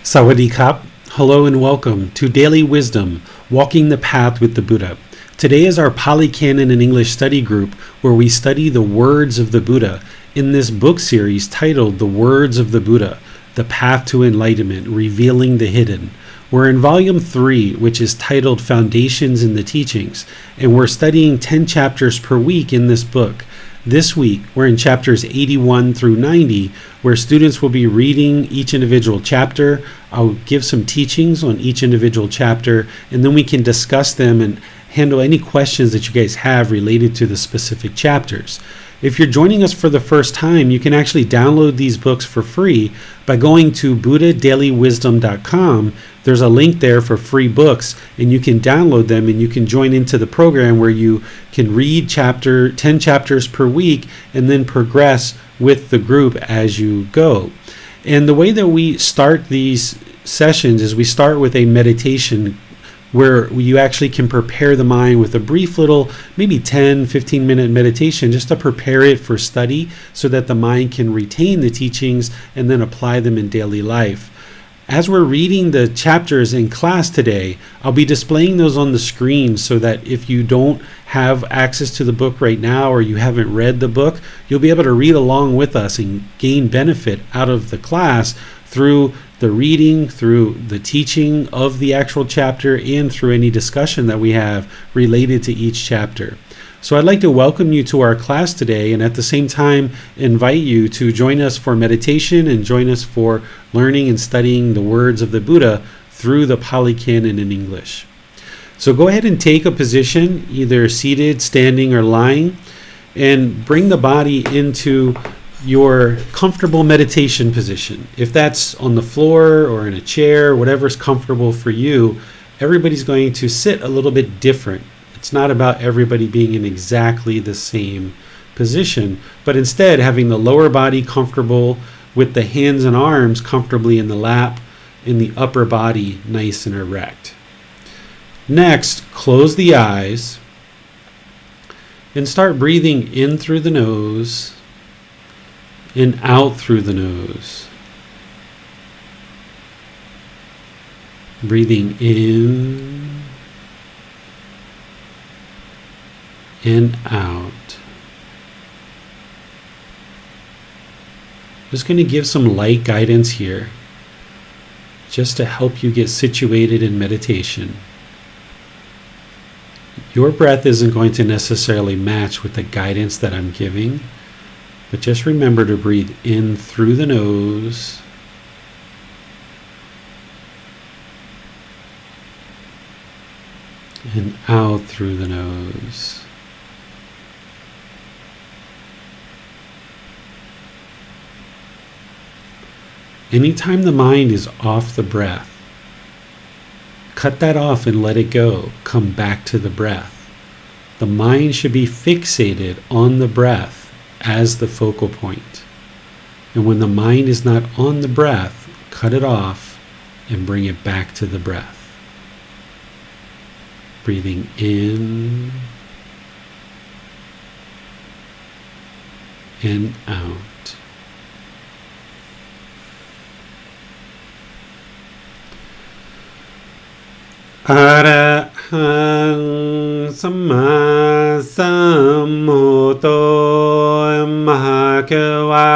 Sawadee Kap. Hello and welcome to Daily Wisdom, Walking the Path with the Buddha. Today is our Pali Canon and English study group where we study the words of the Buddha in this book series titled The Words of the Buddha, The Path to Enlightenment, Revealing the Hidden. We're in Volume 3, which is titled Foundations in the Teachings, and we're studying 10 chapters per week in this book. This week, we're in chapters 81 through 90, where students will be reading each individual chapter. I'll give some teachings on each individual chapter, and then we can discuss them and handle any questions that you guys have related to the specific chapters. If you're joining us for the first time, you can actually download these books for free by going to buddhadailywisdom.com. There's a link there for free books, and you can download them and you can join into the program where you can read 10 chapters per week and then progress with the group as you go. And the way that we start these sessions is we start with a meditation where you actually can prepare the mind with a brief little, maybe 10-15 minute meditation just to prepare it for study so that the mind can retain the teachings and then apply them in daily life. As we're reading the chapters in class today, I'll be displaying those on the screen so that if you don't have access to the book right now or you haven't read the book, you'll be able to read along with us and gain benefit out of the class through the reading, through the teaching of the actual chapter, and through any discussion that we have related to each chapter. So I'd like to welcome you to our class today and at the same time invite you to join us for meditation and join us for learning and studying the words of the Buddha through the Pali Canon in English. So go ahead and take a position, either seated, standing, or lying, and bring the body into your comfortable meditation position. If that's on the floor or in a chair, whatever's comfortable for you, everybody's going to sit a little bit different. It's not about everybody being in exactly the same position, but instead having the lower body comfortable with the hands and arms comfortably in the lap, and the upper body nice and erect. Next, close the eyes and start breathing in through the nose and out through the nose. Breathing in and out. Just going to give some light guidance here, just to help you get situated in meditation. Your breath isn't going to necessarily match with the guidance that I'm giving, but just remember to breathe in through the nose and out through the nose. Anytime the mind is off the breath, cut that off and let it go. Come back to the breath. The mind should be fixated on the breath as the focal point. And when the mind is not on the breath, cut it off and bring it back to the breath. Breathing in and out. Arahang Samma Sambuddho Mahakava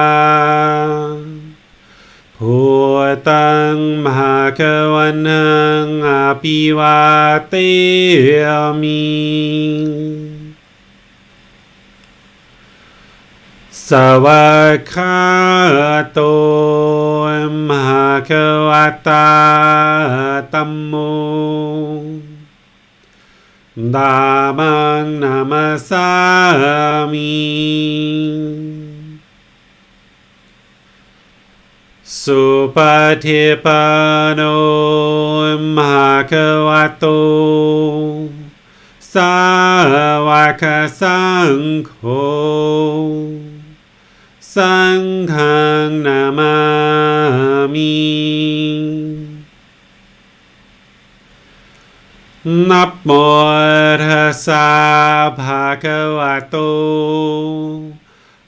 Bhutang Mahakavanang Apivateyami Savakato Mahakavata Tammo Dhammang Namasami Supatipano Mahakavato Savaka Sangho Sanghang Namami Namo tassa bhagavato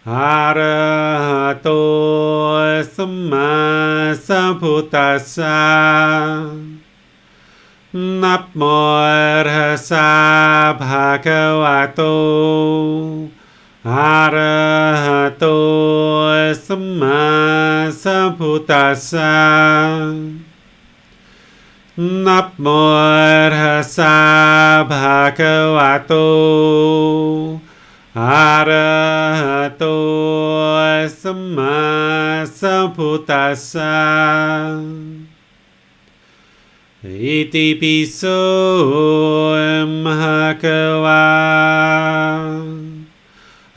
arahato samma พุทธัสสะนะโมตัสสะภะคะวะโตอะระหะโตสัมมาสัมพุทธัสสะนะโมตัสสะภะคะวะโตอะระหะโตสัมมาสัมพุทธัสสะอิติปิโสภะคะวะ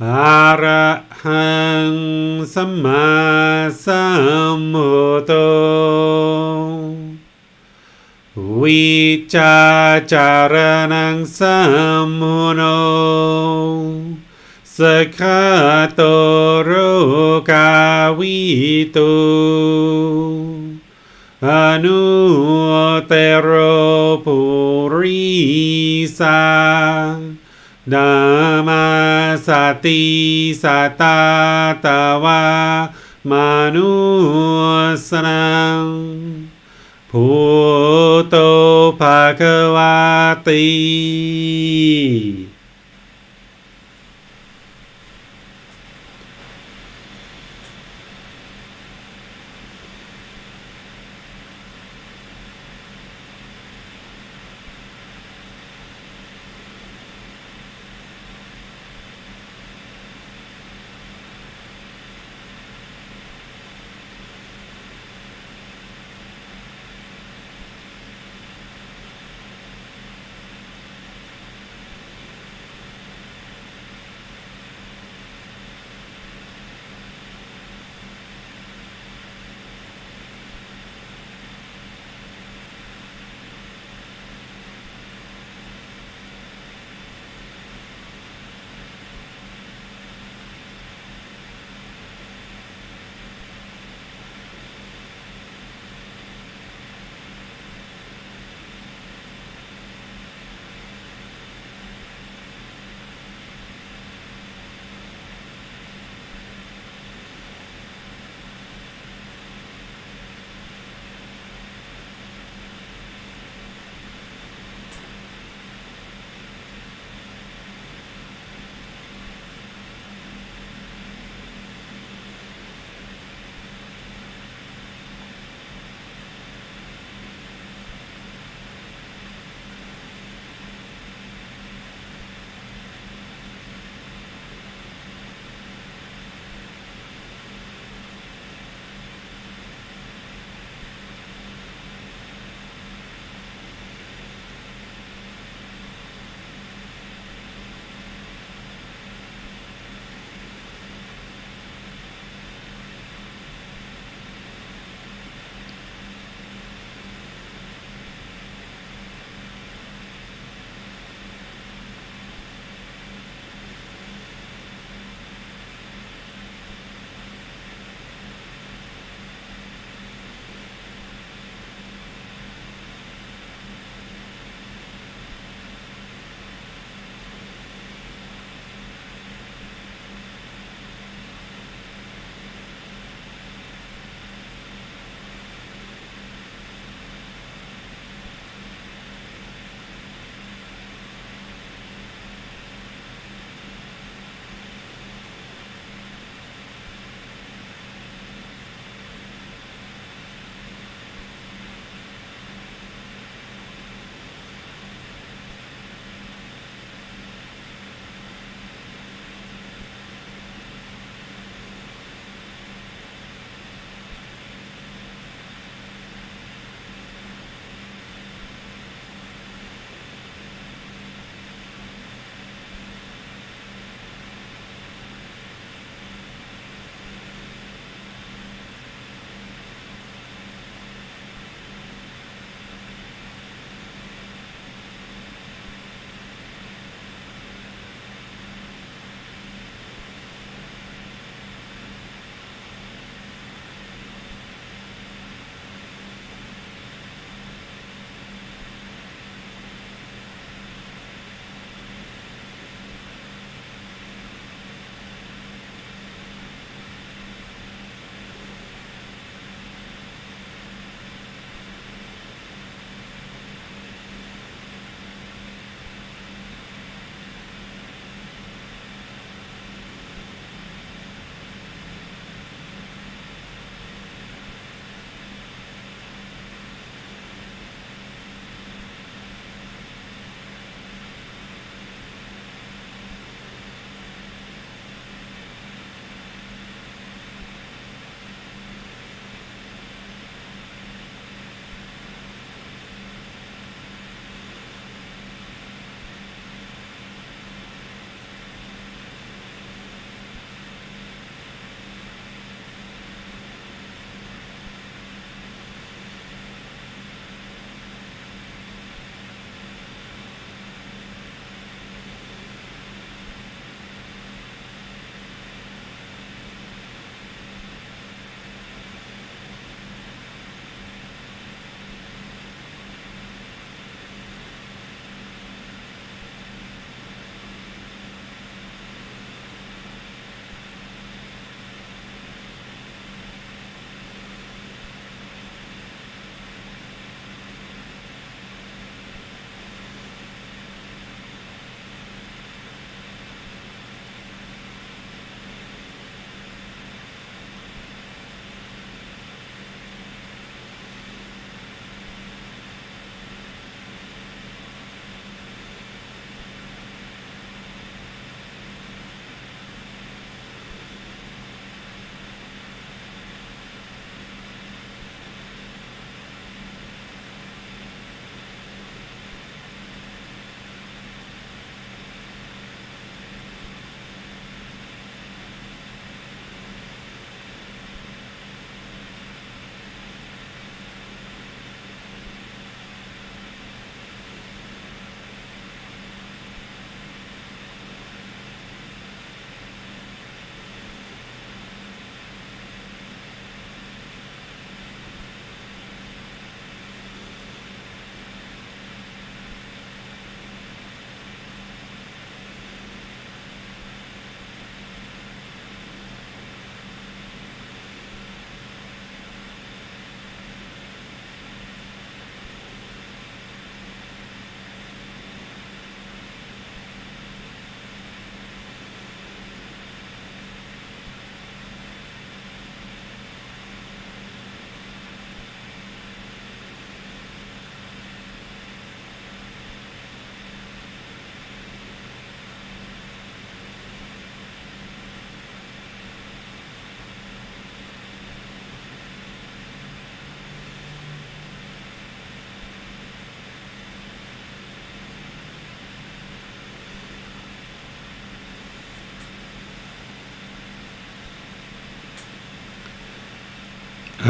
อะระหังสัมมาสัมพุทโธวิจาจารณังสัมมุโนสัคขะโตโรกาวิตุอนุเตโรปุริสานามาสติสตาตวามนุสนังพุทโธภควาติ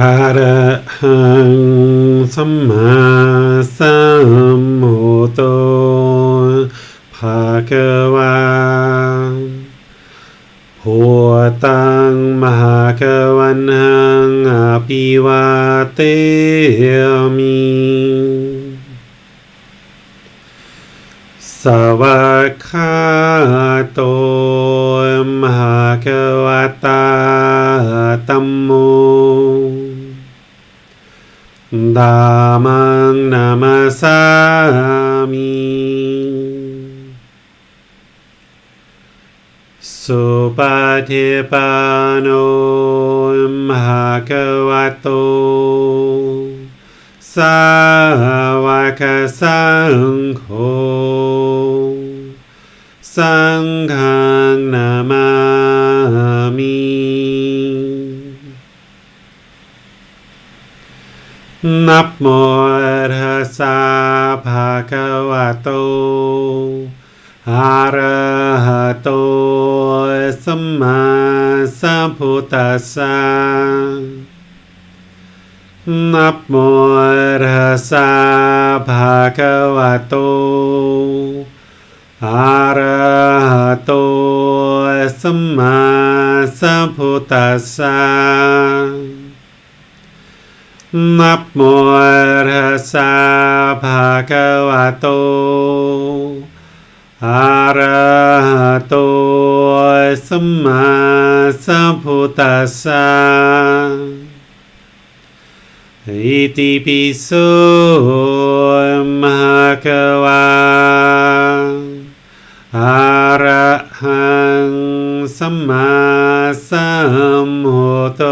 อะระหังสัมมาสัมพุทโธภะคะวาพุทธังมหากัมวันหังอภิวาเทมิสวากขาโตมหากัมวตาธัมโมธัมมังนามัสสามิสุปฏิปันโนมหะคะวะโตสาวกสังโฆสังฆังนามามินะโมตัสสะภะคะวะโตอะระหะโตสัมมาสัมพุทธัสสะนะโมตัสสะภะคะวะโตอะระหะโตสัมมาสัมพุทธัสสะนะโมตัสสะภะคะวะโตอะระหะโตสัมมาสัมพุทธัสสะอิติปิโสมหะคะวะอะระหังสัมมาสัมพุทโธ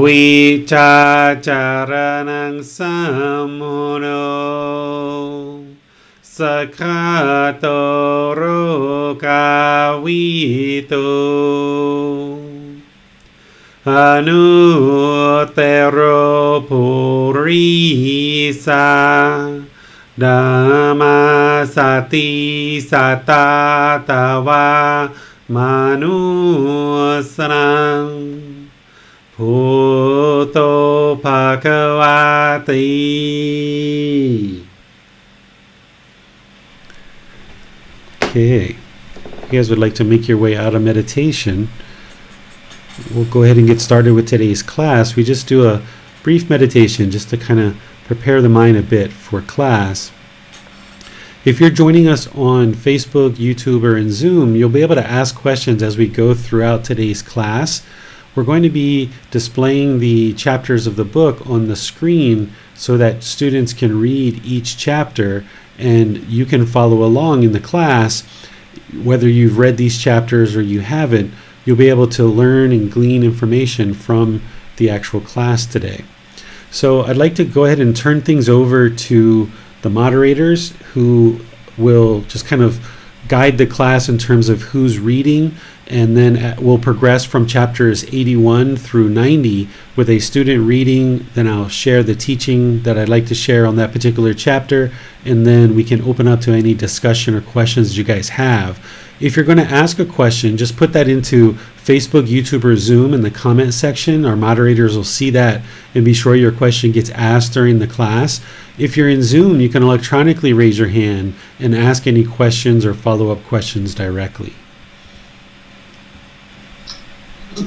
วิชาจารณังสัมมุโนสัคขะโตโรกาวิโตอนุเตโรปุริสาธัมมาสติสัตตาตวามนุสนังพุทโธภควาติ Okay, if you guys would like to make your way out of meditation, we'll go ahead and get started with today's class. We just do a brief meditation just to kind of prepare the mind a bit for class. If you're joining us on Facebook, YouTube, or in Zoom, you'll be able to ask questions as we go throughout today's class. We're going to be displaying the chapters of the book on the screen so that students can read each chapter and you can follow along in the class. Whether you've read these chapters or you haven't, you'll be able to learn and glean information from the actual class today. So I'd like to go ahead and turn things over to the moderators who will just kind of guide the class in terms of who's reading, and then we'll progress from chapters 81 through 90 with a student reading. Then I'll share the teaching that I'd like to share on that particular chapter, and then we can open up to any discussion or questions you guys have. If you're going to ask a question, just put that into Facebook, YouTube, or Zoom in the comment section. Our moderators will see that and be sure your question gets asked during the class. If you're in Zoom, you can electronically raise your hand and ask any questions or follow-up questions directly.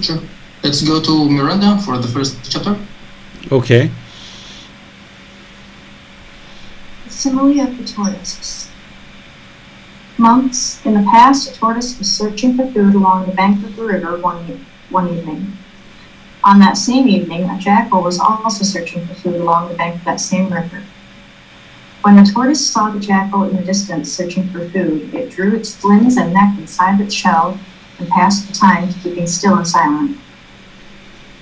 Sure. Let's go to Miranda for the first chapter. Okay. The simile of the tortoise. Monks, in the past, a tortoise was searching for food along the bank of the river one evening. On that same evening, a jackal was also searching for food along the bank of that same river. When the tortoise saw the jackal in the distance searching for food, it drew its limbs and neck inside its shell and passed the time keeping still and silent.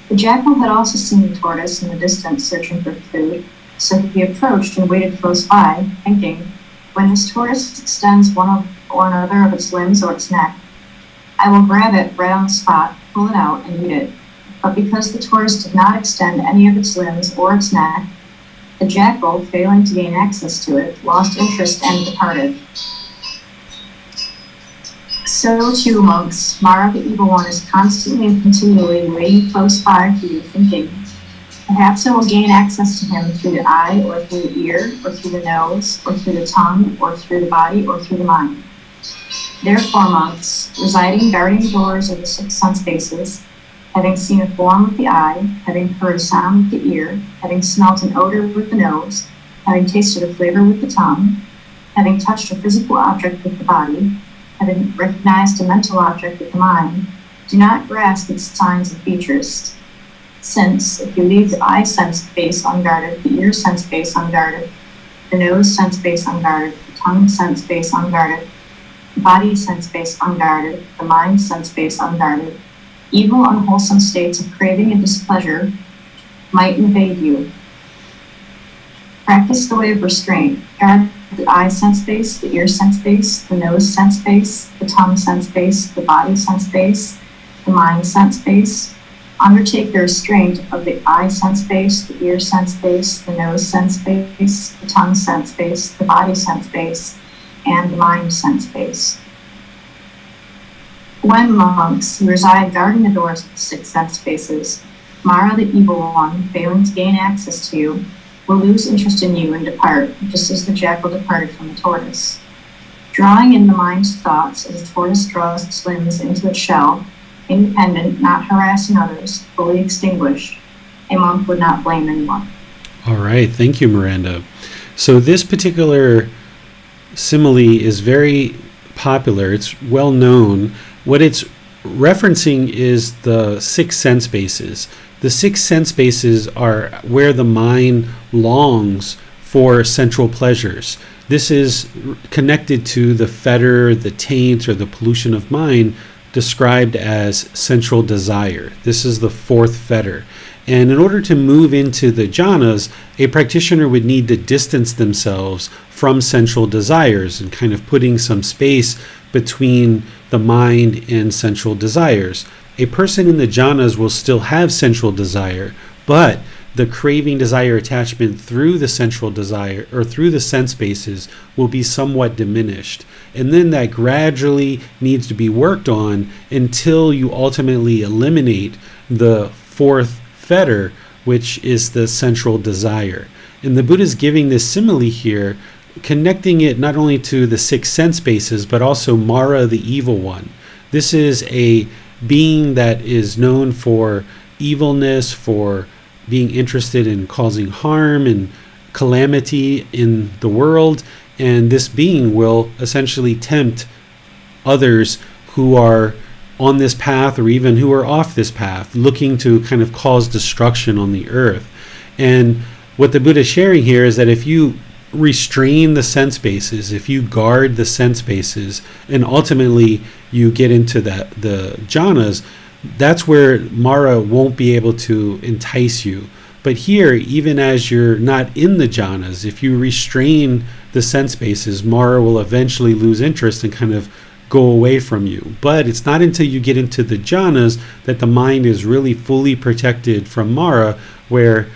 The jackal had also seen the tortoise in the distance searching for food, so he approached and waited close by, thinking, when this tortoise extends one or another of its limbs or its neck, I will grab it right on the spot, pull it out, and eat it. But because the tortoise did not extend any of its limbs or its neck, the jackal, failing to gain access to it, lost interest and departed. So too, monks, Mara the evil one is constantly and continually waiting close by for you, thinking, perhaps I will gain access to him through the eye, or through the ear, or through the nose, or through the tongue, or through the body, or through the mind. Therefore, monks, residing guarding the doors of the 6 sense bases, having seen a form with the eye, having heard a sound with the ear, having smelt an odor with the nose, having tasted a flavor with the tongue, having touched a physical object with the body, having recognized a mental object with the mind, do not grasp its signs and features. Since, if you leave the eye sense base unguarded, the ear sense base unguarded, the nose sense base unguarded, the tongue sense base unguarded, the body sense base unguarded, the mind sense base unguarded, evil, unwholesome states of craving and displeasure might invade you. Practice the way of restraint. Guard the eye sense base, the ear sense base, the nose sense base, the tongue sense base, the body sense base, the mind sense base. Undertake the restraint of the eye sense base, the ear sense base, the nose sense base, the tongue sense base, the body sense base, and the mind sense base. When, monks, you reside guarding the doors of the 6 sense bases, Mara the evil one, failing to gain access to you, will lose interest in you and depart, just as the jackal departed from the tortoise. Drawing in the mind's thoughts as a tortoise draws its limbs into its shell, independent, not harassing others, fully extinguished, a monk would not blame anyone. All right, thank you, Miranda. So this particular simile is very popular. It's well known. What it's referencing is the 6 sense bases. The 6 sense bases are where the mind longs for central pleasures. This is connected to the fetter, the taint, or the pollution of mind described as central desire. This is the 4th fetter. And in order to move into the jhanas, a practitioner would need to distance themselves from sensual desires and kind of putting some space between the mind and sensual desires. A person in the jhanas will still have sensual desire, but the craving, desire, attachment through the sensual desire or through the sense bases will be somewhat diminished. And then that gradually needs to be worked on until you ultimately eliminate the 4th fetter, which is the sensual desire. And the Buddha is giving this simile here, connecting it not only to the 6 sense bases, but also Mara, the evil one. This is a being that is known for evilness, for being interested in causing harm and calamity in the world. And this being will essentially tempt others who are on this path or even who are off this path, looking to kind of cause destruction on the earth. And what the Buddha is sharing here is that if you restrain the sense bases, if you guard the sense bases, and ultimately you get into the jhanas, that's where Mara won't be able to entice you. But here, even as you're not in the jhanas, if you restrain the sense bases, Mara will eventually lose interest and kind of go away from you. But it's not until you get into the jhanas that the mind is really fully protected from Mara, where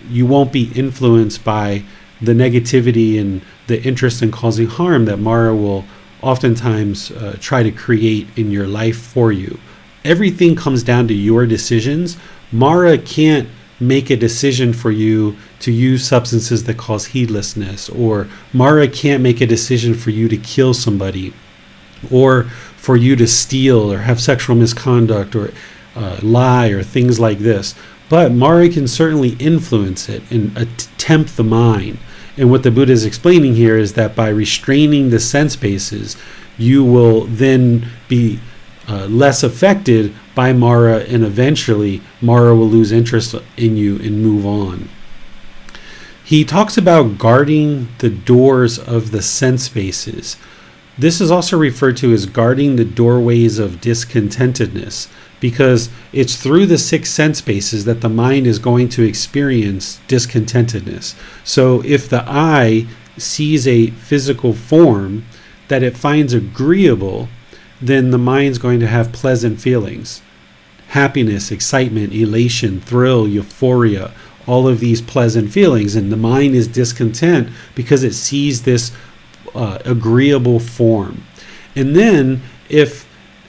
you won't be influenced by the negativity and the interest in causing harm that Mara will oftentimes try to create in your life for you. Everything comes down to your decisions. Mara can't make a decision for you to use substances that cause heedlessness, or Mara can't make a decision for you to kill somebody, or for you to steal or have sexual misconduct or lie or things like this. But Mara can certainly influence it and tempt the mind. And what the Buddha is explaining here is that by restraining the sense bases, you will then be less affected by Mara, and eventually Mara will lose interest in you and move on. He talks about guarding the doors of the sense bases. This is also referred to as guarding the doorways of discontentedness, because it's through the 6 sense bases that the mind is going to experience discontentedness. So if the eye sees a physical form that it finds agreeable, then the mind's going to have pleasant feelings. Happiness, excitement, elation, thrill, euphoria, all of these pleasant feelings. And the mind is discontent because it sees this agreeable form. And then if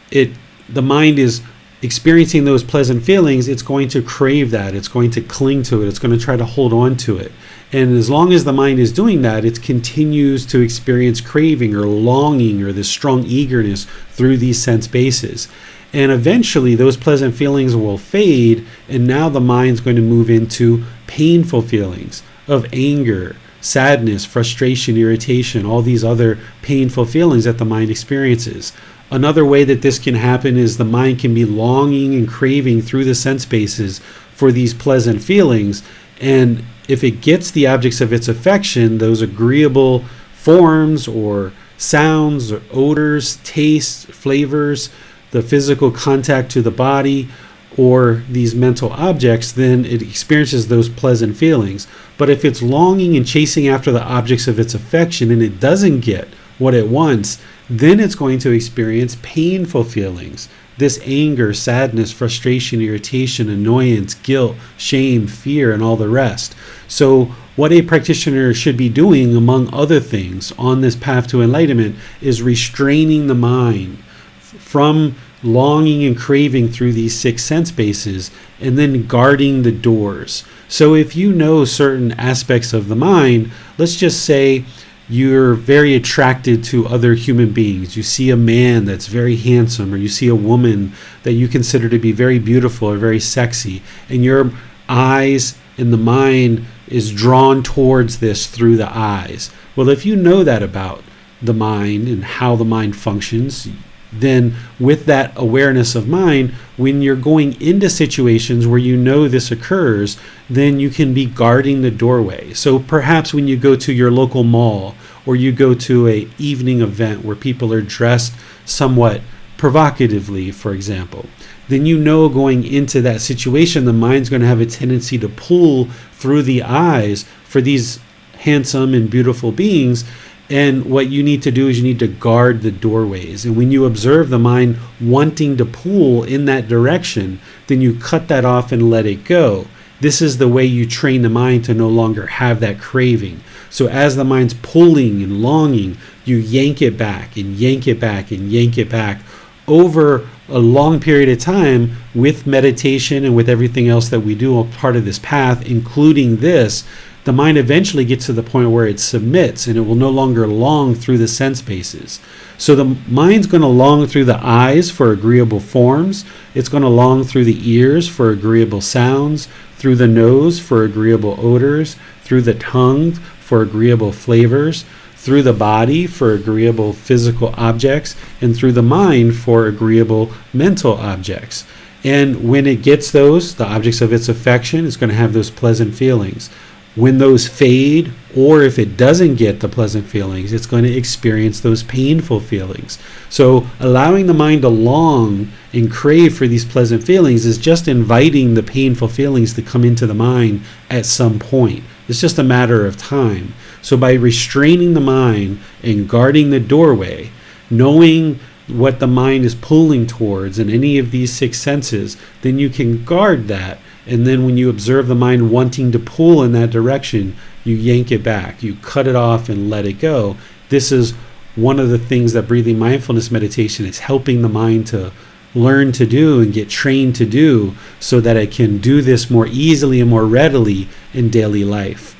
the mind is experiencing those pleasant feelings, it's going to crave that, it's going to cling to it, it's going to try to hold on to it. And as long as the mind is doing that, it continues to experience craving or longing or this strong eagerness through these sense bases. And eventually those pleasant feelings will fade, and now the mind's going to move into painful feelings of anger, sadness, frustration, irritation, all these other painful feelings that the mind experiences. Another way that this can happen is the mind can be longing and craving through the sense bases for these pleasant feelings, and if it gets the objects of its affection, those agreeable forms or sounds or odors, tastes, flavors, the physical contact to the body, or these mental objects, then it experiences those pleasant feelings. But if it's longing and chasing after the objects of its affection and it doesn't get what it wants, then it's going to experience painful feelings. This anger, sadness, frustration, irritation, annoyance, guilt, shame, fear, and all the rest. So what a practitioner should be doing, among other things, on this path to enlightenment is restraining the mind from longing and craving through these 6 sense bases, and then guarding the doors. So if you know certain aspects of the mind, let's just say you're very attracted to other human beings. You see a man that's very handsome, or you see a woman that you consider to be very beautiful or very sexy, and your eyes and the mind is drawn towards this through the eyes. Well, if you know that about the mind and how the mind functions, then with that awareness of mind, when you're going into situations where you know this occurs, then you can be guarding the doorway. So perhaps when you go to your local mall, or you go to a evening event where people are dressed somewhat provocatively, for example, then you know going into that situation, the mind's going to have a tendency to pull through the eyes for these handsome and beautiful beings. And what you need to do is you need to guard the doorways. And when you observe the mind wanting to pull in that direction, then you cut that off and let it go. This is the way you train the mind to no longer have that craving. So as the mind's pulling and longing, you yank it back and yank it back and yank it back over a long period of time with meditation and with everything else that we do, a part of this path, including this. The mind eventually gets to the point where it submits and it will no longer long through the sense bases. So the mind's going to long through the eyes for agreeable forms. It's going to long through the ears for agreeable sounds, through the nose for agreeable odors, through the tongue for agreeable flavors, through the body for agreeable physical objects, and through the mind for agreeable mental objects. And when it gets those, the objects of its affection, it's going to have those pleasant feelings. When those fade, or if it doesn't get the pleasant feelings, it's going to experience those painful feelings. So allowing the mind to long and crave for these pleasant feelings is just inviting the painful feelings to come into the mind at some point. It's just a matter of time. So by restraining the mind and guarding the doorway, knowing what the mind is pulling towards in any of these 6 senses, then you can guard that. And then when you observe the mind wanting to pull in that direction, you yank it back, you cut it off and let it go. This is one of the things that breathing mindfulness meditation is helping the mind to learn to do and get trained to do, so that it can do this more easily and more readily in daily life.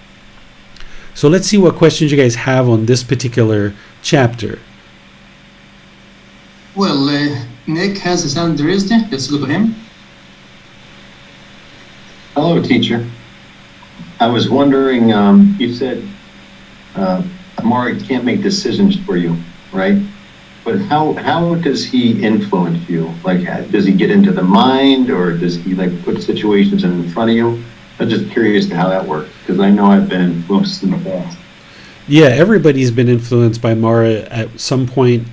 So let's see what questions you guys have on this particular chapter. Well, Nick has his hand raised. Let's go to him. Hello, teacher. I was wondering, you said Mara can't make decisions for you, right? But how does he influence you? Like, does he get into the mind, or does he put situations in front of you? I'm just curious to how that works, because I know I've been influenced in the past. Yeah, everybody's been influenced by Mara at some point,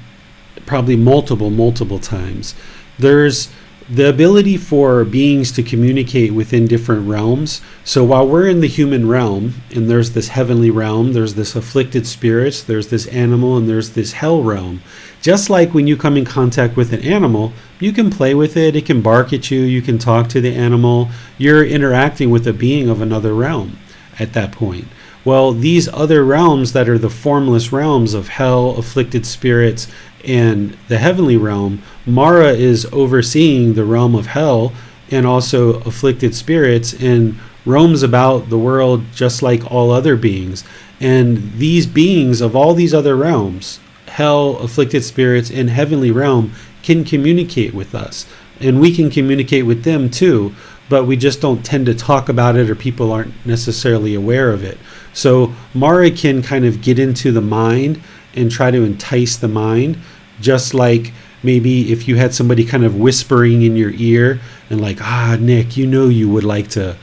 probably multiple times. There's the ability for beings to communicate within different realms. So while we're in the human realm, and there's this heavenly realm, there's this afflicted spirits, there's this animal, and there's this hell realm. Just like when you come in contact with an animal, you can play with it, it can bark at you, you can talk to the animal, you're interacting with a being of another realm at that point. Well, these other realms that are the formless realms of hell, afflicted spirits, and the heavenly realm, Mara is overseeing the realm of hell and also afflicted spirits, and roams about the world just like all other beings. And these beings of all these other realms, hell, afflicted spirits, and heavenly realm, can communicate with us. And we can communicate with them too, but we just don't tend to talk about it, or people aren't necessarily aware of it. So Mara can kind of get into the mind and try to entice the mind, just like maybe if you had somebody kind of whispering in your ear and like, Nick, you would like to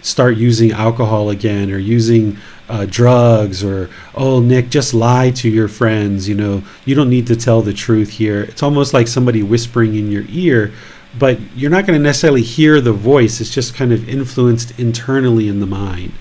start using alcohol again, or using drugs, or, oh, Nick, just lie to your friends, you don't need to tell the truth here. It's almost like somebody whispering in your ear, but you're not going to necessarily hear the voice. It's just kind of influenced internally in the mind.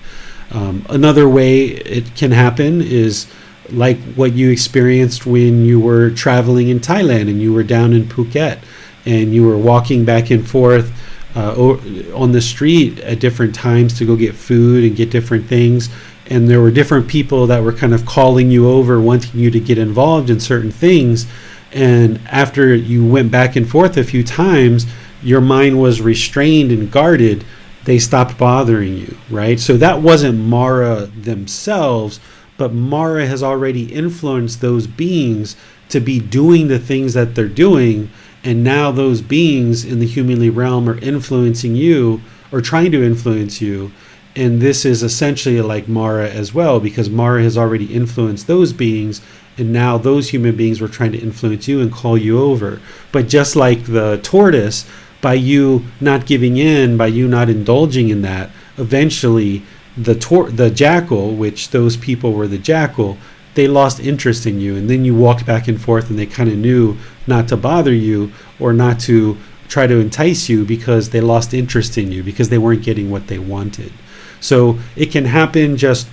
Another way it can happen is like what you experienced when you were traveling in Thailand and you were down in Phuket and you were walking back and forth on the street at different times to go get food and get different things. And there were different people that were kind of calling you over, wanting you to get involved in certain things. And after you went back and forth a few times, your mind was restrained and guarded. They stopped bothering you, right? So that wasn't Mara themselves, but Mara has already influenced those beings to be doing the things that they're doing. And now those beings in the humanly realm are influencing you, or trying to influence you. And this is essentially like Mara as well, because Mara has already influenced those beings, and now those human beings were trying to influence you and call you over. But just like the tortoise, by you not giving in, by you not indulging in that, eventually the jackal, which those people were the jackal, they lost interest in you. And then you walked back and forth, and they kind of knew not to bother you or not to try to entice you, because they lost interest in you, because they weren't getting what they wanted. So it can happen just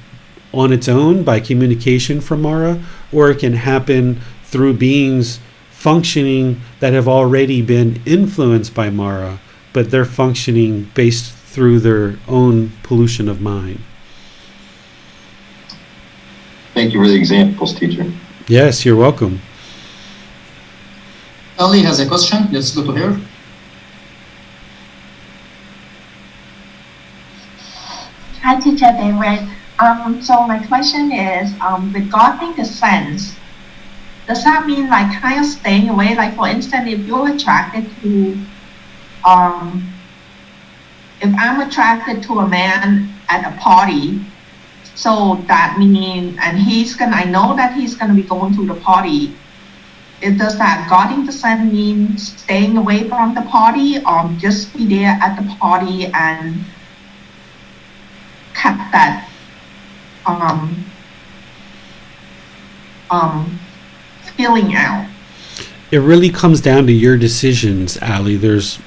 on its own by communication from Mara, or it can happen through beings functioning that have already been influenced by Mara, but they're functioning based through their own pollution of mind. Thank you for the examples, teacher. Yes, you're welcome. Ali has a question. Let's go to her. Hi, Teacher David. So my question is, regarding the sense, does that mean like kind of staying away? Like for instance, if you're attracted to, if I'm attracted to a man at a party, so that means, and I know that he's gonna be going to the party. Does that guarding the sense mean staying away from the party, or just be there at the party and cut that feeling out? It really comes down to your decisions, Ali. There's,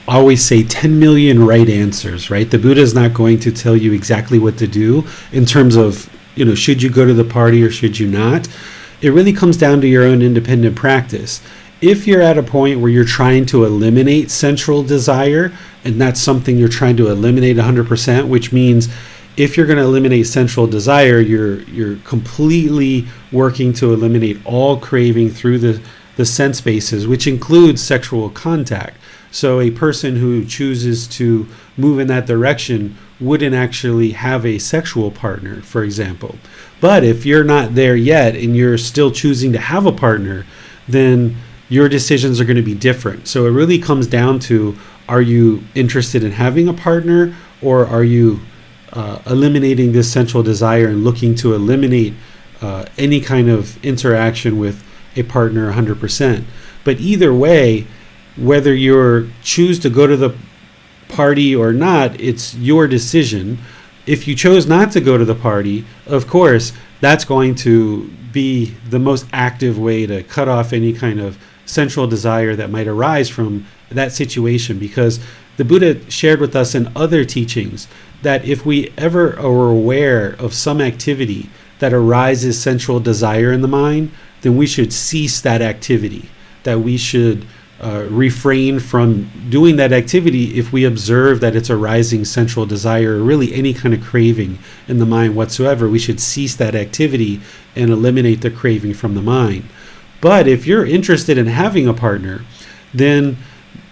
I always say, 10 million right answers, right? The Buddha is not going to tell you exactly what to do in terms of, should you go to the party or should you not? It really comes down to your own independent practice. If you're at a point where you're trying to eliminate sensual desire, and that's something you're trying to eliminate 100%, which means if you're going to eliminate sensual desire, you're completely working to eliminate all craving through the sense bases, which includes sexual contact. So a person who chooses to move in that direction wouldn't actually have a sexual partner, for example. But if you're not there yet and you're still choosing to have a partner, then your decisions are going to be different. So it really comes down to, are you interested in having a partner, or are you eliminating this sensual desire and looking to eliminate any kind of interaction with a partner 100%. But either way, whether you choose to go to the party or not, it's your decision. If you chose not to go to the party, of course, that's going to be the most active way to cut off any kind of sensual desire that might arise from that situation, because the Buddha shared with us in other teachings that if we ever are aware of some activity that arises sensual desire in the mind, then we should cease that activity, that we should refrain from doing that activity if we observe that it's arising sensual desire, or really any kind of craving in the mind whatsoever. We should cease that activity and eliminate the craving from the mind. But if you're interested in having a partner, then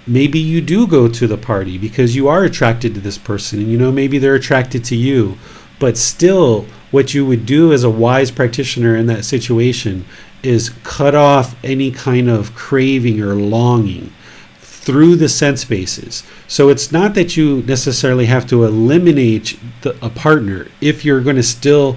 maybe you do go to the party because you are attracted to this person, and maybe they're attracted to you. But still, what you would do as a wise practitioner in that situation is cut off any kind of craving or longing through the sense bases. So it's not that you necessarily have to eliminate a partner if you're going to still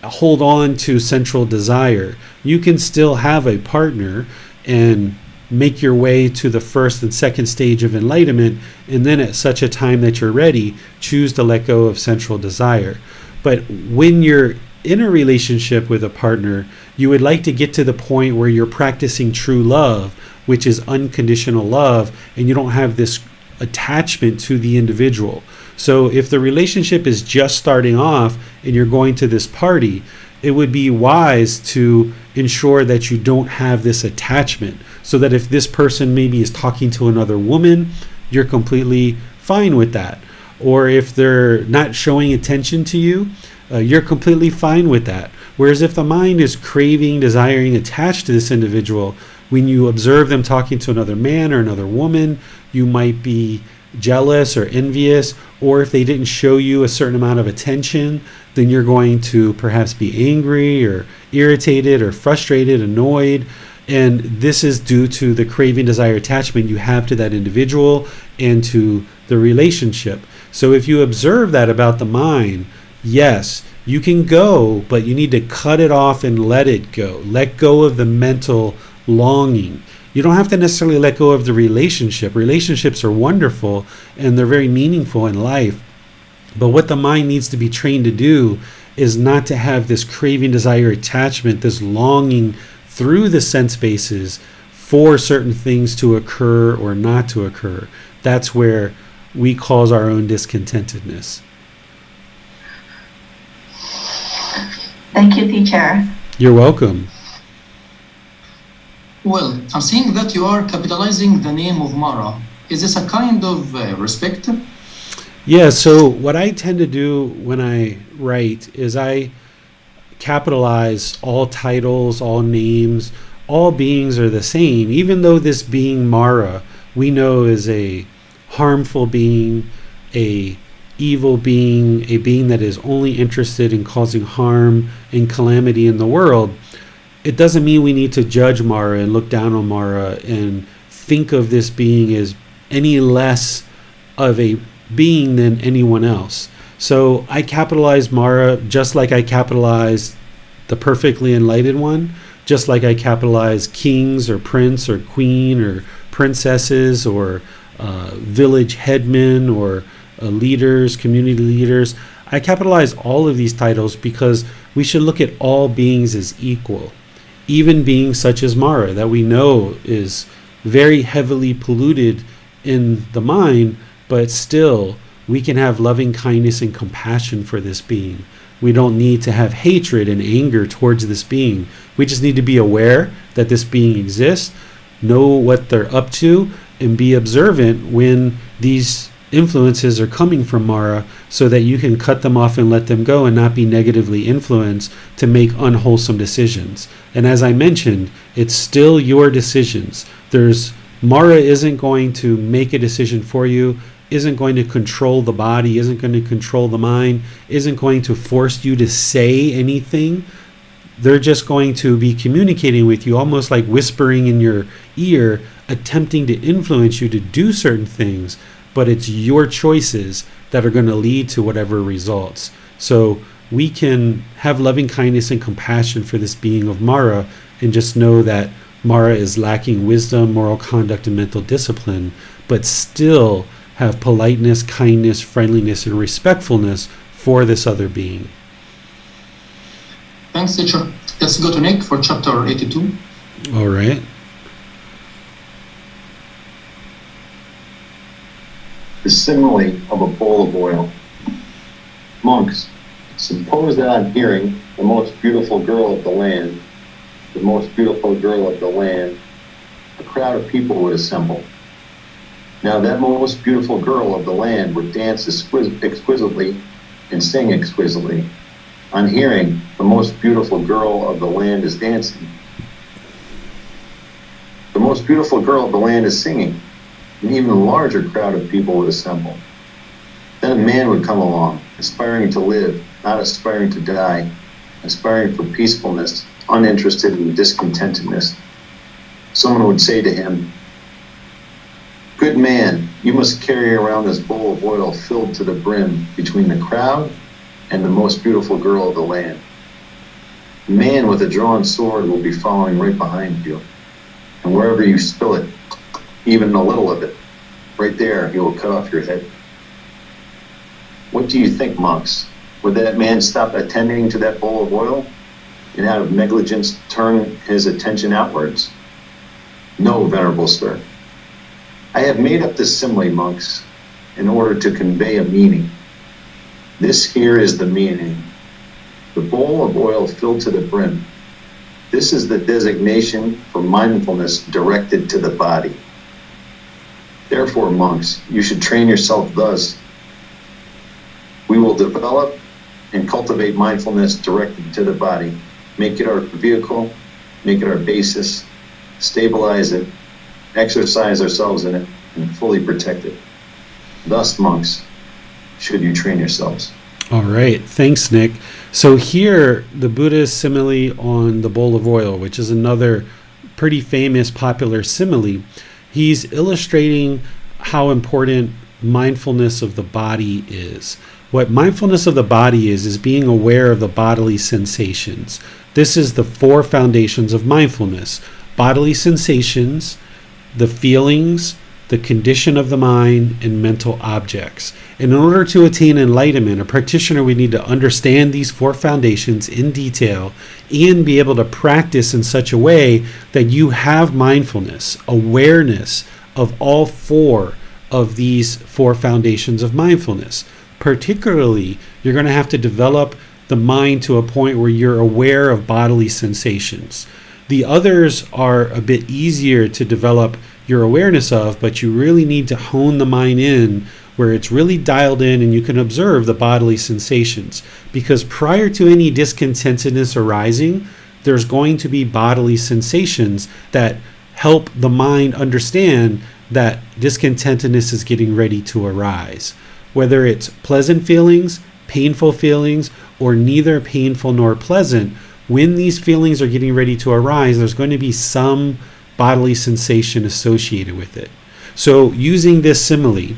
hold on to central desire. You can still have a partner and make your way to the first and second stage of enlightenment, and then at such a time that you're ready, choose to let go of central desire. But when you're in a relationship with a partner, you would like to get to the point where you're practicing true love, which is unconditional love, and you don't have this attachment to the individual. So if the relationship is just starting off and you're going to this party, it would be wise to ensure that you don't have this attachment, so that if this person maybe is talking to another woman, you're completely fine with that. Or if they're not showing attention to you, you're completely fine with that. Whereas if the mind is craving, desiring, attached to this individual, when you observe them talking to another man or another woman, you might be jealous or envious. Or if they didn't show you a certain amount of attention, then you're going to perhaps be angry or irritated or frustrated, annoyed. And this is due to the craving, desire, attachment you have to that individual and to the relationship. So if you observe that about the mind, yes, you can go, but you need to cut it off and let it go. Let go of the mental longing. You don't have to necessarily let go of the relationship. Relationships are wonderful and they're very meaningful in life. But what the mind needs to be trained to do is not to have this craving, desire, attachment, this longing through the sense bases for certain things to occur or not to occur. That's where we cause our own discontentedness. Thank you, teacher. You're welcome. Well, I'm seeing that you are capitalizing the name of Mara. Is this a kind of respect? Yeah, so what I tend to do when I write is I capitalize all titles, all names. All beings are the same, even though this being Mara we know is a harmful being, a evil being, a being that is only interested in causing harm and calamity in the world. It doesn't mean we need to judge Mara and look down on Mara and think of this being as any less of a being than anyone else. So I capitalize Mara just like I capitalize the perfectly enlightened one, just like I capitalize kings or prince or queen or princesses or village headmen or leaders, community leaders. I capitalize all of these titles because we should look at all beings as equal. Even beings such as Mara, that we know is very heavily polluted in the mind, but still we can have loving kindness and compassion for this being. We don't need to have hatred and anger towards this being. We just need to be aware that this being exists, know what they're up to, and be observant when these influences are coming from Mara, so that you can cut them off and let them go and not be negatively influenced to make unwholesome decisions. And as I mentioned, it's still your decisions. Mara isn't going to make a decision for you, isn't going to control the body, isn't going to control the mind, isn't going to force you to say anything. They're just going to be communicating with you, almost like whispering in your ear, attempting to influence you to do certain things. But it's your choices that are going to lead to whatever results. So we can have loving kindness and compassion for this being of Mara and just know that Mara is lacking wisdom, moral conduct, and mental discipline, but still have politeness, kindness, friendliness, and respectfulness for this other being. Thanks, teacher. Let's go to Nick for chapter 82. All right. The simile of a bowl of oil. Monks, suppose that on hearing the most beautiful girl of the land, the most beautiful girl of the land, a crowd of people would assemble. Now that most beautiful girl of the land would dance exquisitely and sing exquisitely. On hearing the most beautiful girl of the land is dancing, most beautiful girl of the land is singing. An even larger crowd of people would assemble. Then a man would come along, aspiring to live, not aspiring to die, aspiring for peacefulness, uninterested in discontentedness. Someone would say to him, "Good man, you must carry around this bowl of oil filled to the brim between the crowd and the most beautiful girl of the land. A man with a drawn sword will be following right behind you, and wherever you spill it, even a little of it, right there he will cut off your head." What do you think, monks? Would that man stop attending to that bowl of oil and out of negligence turn his attention outwards? No, venerable sir. I have made up this simile, monks, in order to convey a meaning. This here is the meaning. The bowl of oil filled to the brim. This is the designation for mindfulness directed to the body. Therefore, monks, you should train yourself thus. We will develop and cultivate mindfulness directed to the body. Make it our vehicle, make it our basis, stabilize it, exercise ourselves in it, and fully protect it. Thus, monks, should you train yourselves. All right. Thanks, Nick. So here, the Buddha's simile on the bowl of oil, which is another pretty famous, popular simile, he's illustrating how important mindfulness of the body is. What mindfulness of the body is being aware of the bodily sensations. This is the 4 foundations of mindfulness: bodily sensations, the feelings, the condition of the mind, and mental objects. And in order to attain enlightenment, a practitioner would need to understand these 4 foundations in detail and be able to practice in such a way that you have mindfulness, awareness of all 4 of these 4 foundations of mindfulness. Particularly, you're going to have to develop the mind to a point where you're aware of bodily sensations. The others are a bit easier to develop your awareness of, but you really need to hone the mind in where it's really dialed in and you can observe the bodily sensations. Because prior to any discontentedness arising, there's going to be bodily sensations that help the mind understand that discontentedness is getting ready to arise. Whether it's pleasant feelings, painful feelings, or neither painful nor pleasant, when these feelings are getting ready to arise, there's going to be some bodily sensation associated with it. So using this simile,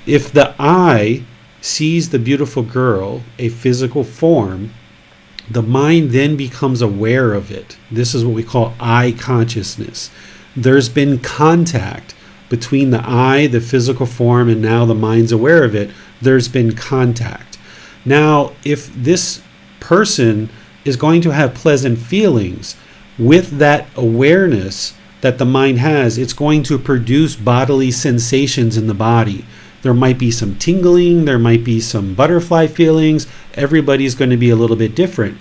if the eye sees the beautiful girl, a physical form, the mind then becomes aware of it. This is what we call eye consciousness. There's been contact between the eye, the physical form, and now the mind's aware of it. There's been contact. Now, if this person is going to have pleasant feelings, with that awareness that the mind has, it's going to produce bodily sensations in the body. There might be some tingling, there might be some butterfly feelings. Everybody's going to be a little bit different.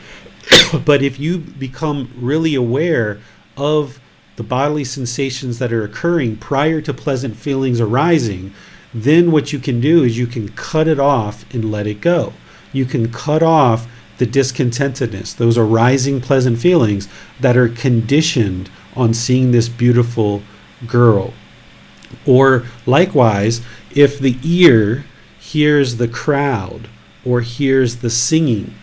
But if you become really aware of the bodily sensations that are occurring prior to pleasant feelings arising, then what you can do is you can cut it off and let it go. You can cut off the discontentedness, those arising pleasant feelings that are conditioned on seeing this beautiful girl. Or likewise, if the ear hears the crowd or hears the singing,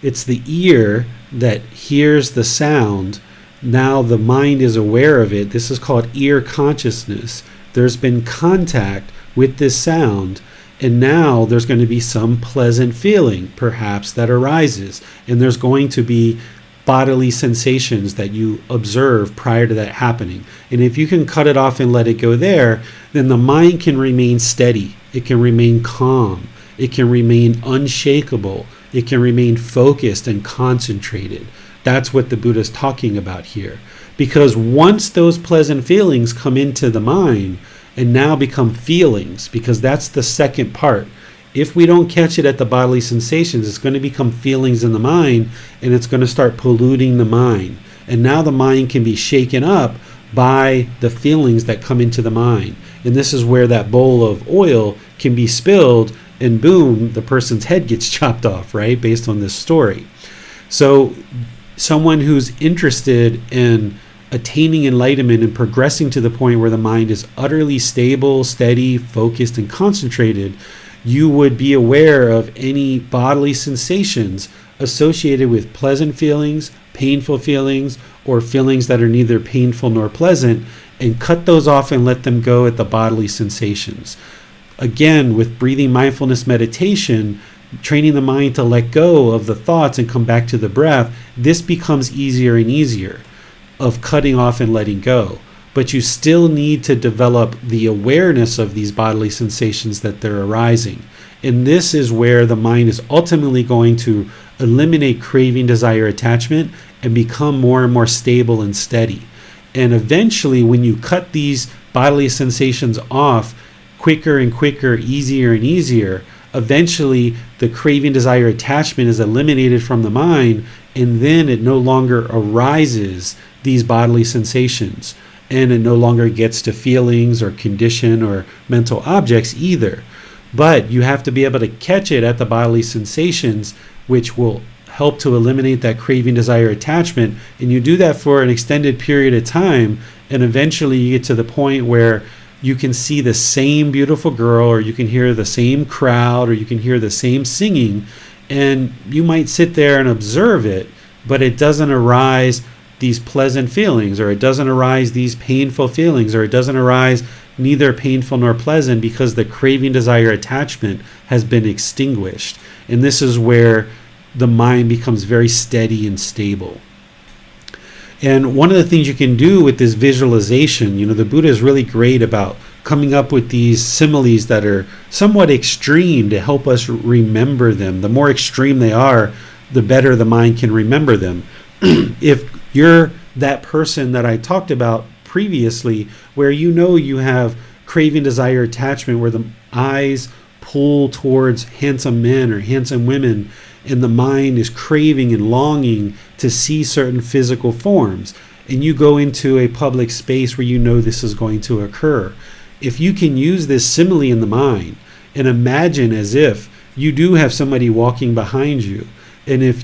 it's the ear that hears the sound. Now the mind is aware of it. This is called ear consciousness. There's been contact with this sound, and now there's going to be some pleasant feeling, perhaps, that arises. And there's going to be bodily sensations that you observe prior to that happening. And if you can cut it off and let it go there, then the mind can remain steady. It can remain calm. It can remain unshakable. It can remain focused and concentrated. That's what the Buddha is talking about here. Because once those pleasant feelings come into the mind and now become feelings, because that's the second part. If we don't catch it at the bodily sensations, it's going to become feelings in the mind, and it's going to start polluting the mind. And now the mind can be shaken up by the feelings that come into the mind. And this is where that bowl of oil can be spilled, and boom, the person's head gets chopped off, right? Based on this story. So someone who's interested in attaining enlightenment and progressing to the point where the mind is utterly stable, steady, focused, and concentrated, you would be aware of any bodily sensations associated with pleasant feelings, painful feelings, or feelings that are neither painful nor pleasant, and cut those off and let them go at the bodily sensations. Again, with breathing mindfulness meditation, training the mind to let go of the thoughts and come back to the breath, this becomes easier and easier of cutting off and letting go. But you still need to develop the awareness of these bodily sensations that they're arising. And this is where the mind is ultimately going to eliminate craving, desire, attachment, and become more and more stable and steady. And eventually, when you cut these bodily sensations off quicker and quicker, easier and easier, eventually the craving, desire, attachment is eliminated from the mind, and then it no longer arises these bodily sensations, and it no longer gets to feelings or condition or mental objects either. But you have to be able to catch it at the bodily sensations, which will help to eliminate that craving, desire, attachment. And you do that for an extended period of time, and eventually you get to the point where you can see the same beautiful girl, or you can hear the same crowd, or you can hear the same singing, and you might sit there and observe it, but it doesn't arise these pleasant feelings, or it doesn't arise these painful feelings, or it doesn't arise neither painful nor pleasant, because the craving, desire, attachment has been extinguished. And this is where the mind becomes very steady and stable. And one of the things you can do with this visualization, the Buddha is really great about coming up with these similes that are somewhat extreme to help us remember them. The more extreme they are, the better the mind can remember them. If you're that person that I talked about previously, where you have craving, desire, attachment, where the eyes pull towards handsome men or handsome women, and the mind is craving and longing to see certain physical forms, and you go into a public space where this is going to occur. If you can use this simile in the mind and imagine as if you do have somebody walking behind you, and if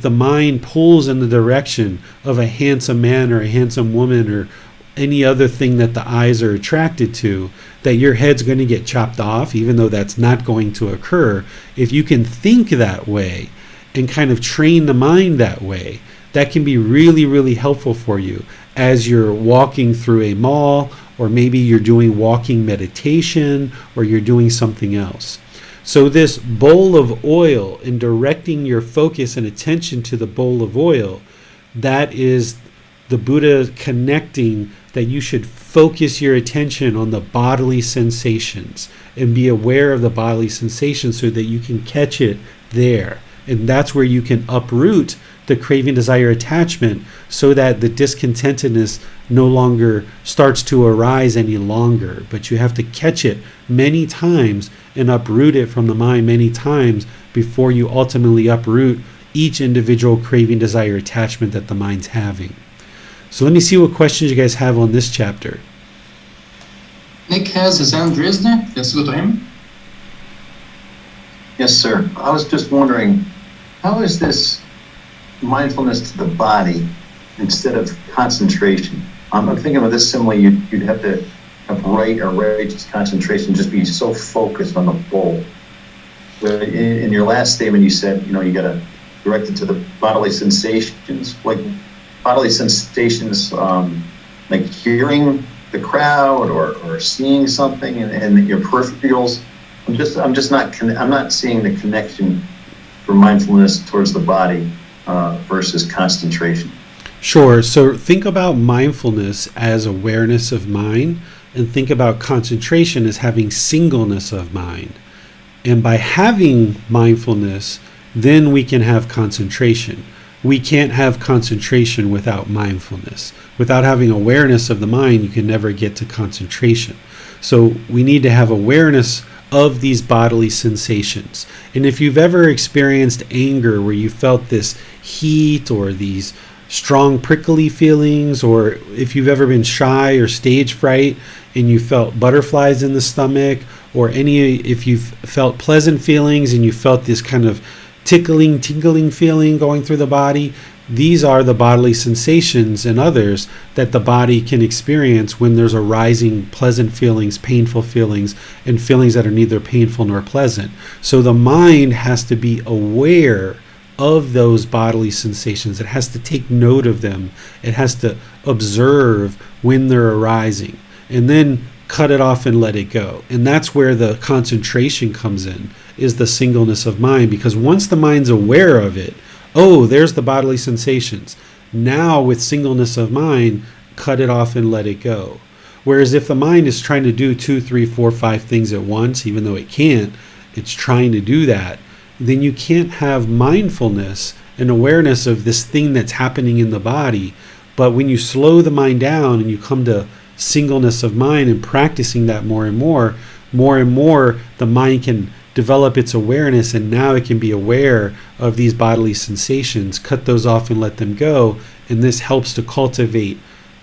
the mind pulls in the direction of a handsome man or a handsome woman or any other thing that the eyes are attracted to, that your head's going to get chopped off, even though that's not going to occur. If you can think that way and kind of train the mind that way, that can be really, really helpful for you as you're walking through a mall, or maybe you're doing walking meditation, or you're doing something else. So this bowl of oil, and directing your focus and attention to the bowl of oil, that is the Buddha connecting that you should focus your attention on the bodily sensations and be aware of the bodily sensations so that you can catch it there. And that's where you can uproot the craving, desire, attachment, so that the discontentedness no longer starts to arise any longer. But you have to catch it many times and uproot it from the mind many times before you ultimately uproot each individual craving, desire, attachment that the mind's having. So let me see what questions you guys have on this chapter. Nick has his hand raised. Let's go to him. Yes, sir. I was just wondering, how is this mindfulness to the body instead of concentration? I'm thinking of this simile, you'd have to have right or righteous concentration, just be so focused on the bowl. But in your last statement, you said, you got to direct it to the bodily sensations, like bodily sensations, like hearing the crowd or seeing something, and your peripherals. I'm not seeing the connection for mindfulness towards the body versus concentration. Sure. So think about mindfulness as awareness of mind, and think about concentration as having singleness of mind. And by having mindfulness, then we can have concentration. We can't have concentration without mindfulness. Without having awareness of the mind, you can never get to concentration. So we need to have awareness of these bodily sensations. And if you've ever experienced anger, where you felt this heat or these strong prickly feelings, or if you've ever been shy or stage fright and you felt butterflies in the stomach, or if you've felt pleasant feelings and you felt this kind of tingling feeling going through the body, these are the bodily sensations and others that the body can experience when there's arising pleasant feelings, painful feelings, and feelings that are neither painful nor pleasant. So the mind has to be aware of those bodily sensations. It has to take note of them. It has to observe when they're arising and then cut it off and let it go. And that's where the concentration comes in, is the singleness of mind, because once the mind's aware of it, oh, there's the bodily sensations. Now with singleness of mind, cut it off and let it go. Whereas if the mind is trying to do 2, 3, 4, 5 things at once, even though it can't, it's trying to do that, then you can't have mindfulness and awareness of this thing that's happening in the body. But when you slow the mind down and you come to singleness of mind and practicing that more and more, the mind can develop its awareness, and now it can be aware of these bodily sensations, cut those off and let them go. And this helps to cultivate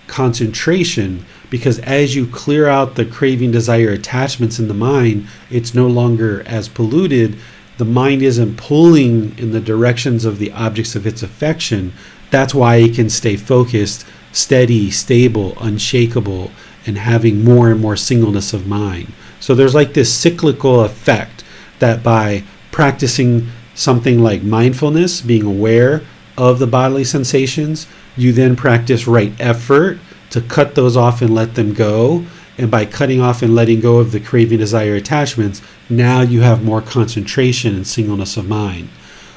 concentration, because as you clear out the craving, desire, attachments in the mind, it's no longer as polluted. The mind isn't pulling in the directions of the objects of its affection. That's why it can stay focused, steady, stable, unshakable, and having more and more singleness of mind. So there's like this cyclical effect that by practicing something like mindfulness, being aware of the bodily sensations, you then practice right effort to cut those off and let them go. And by cutting off and letting go of the craving, desire, attachments, now you have more concentration and singleness of mind.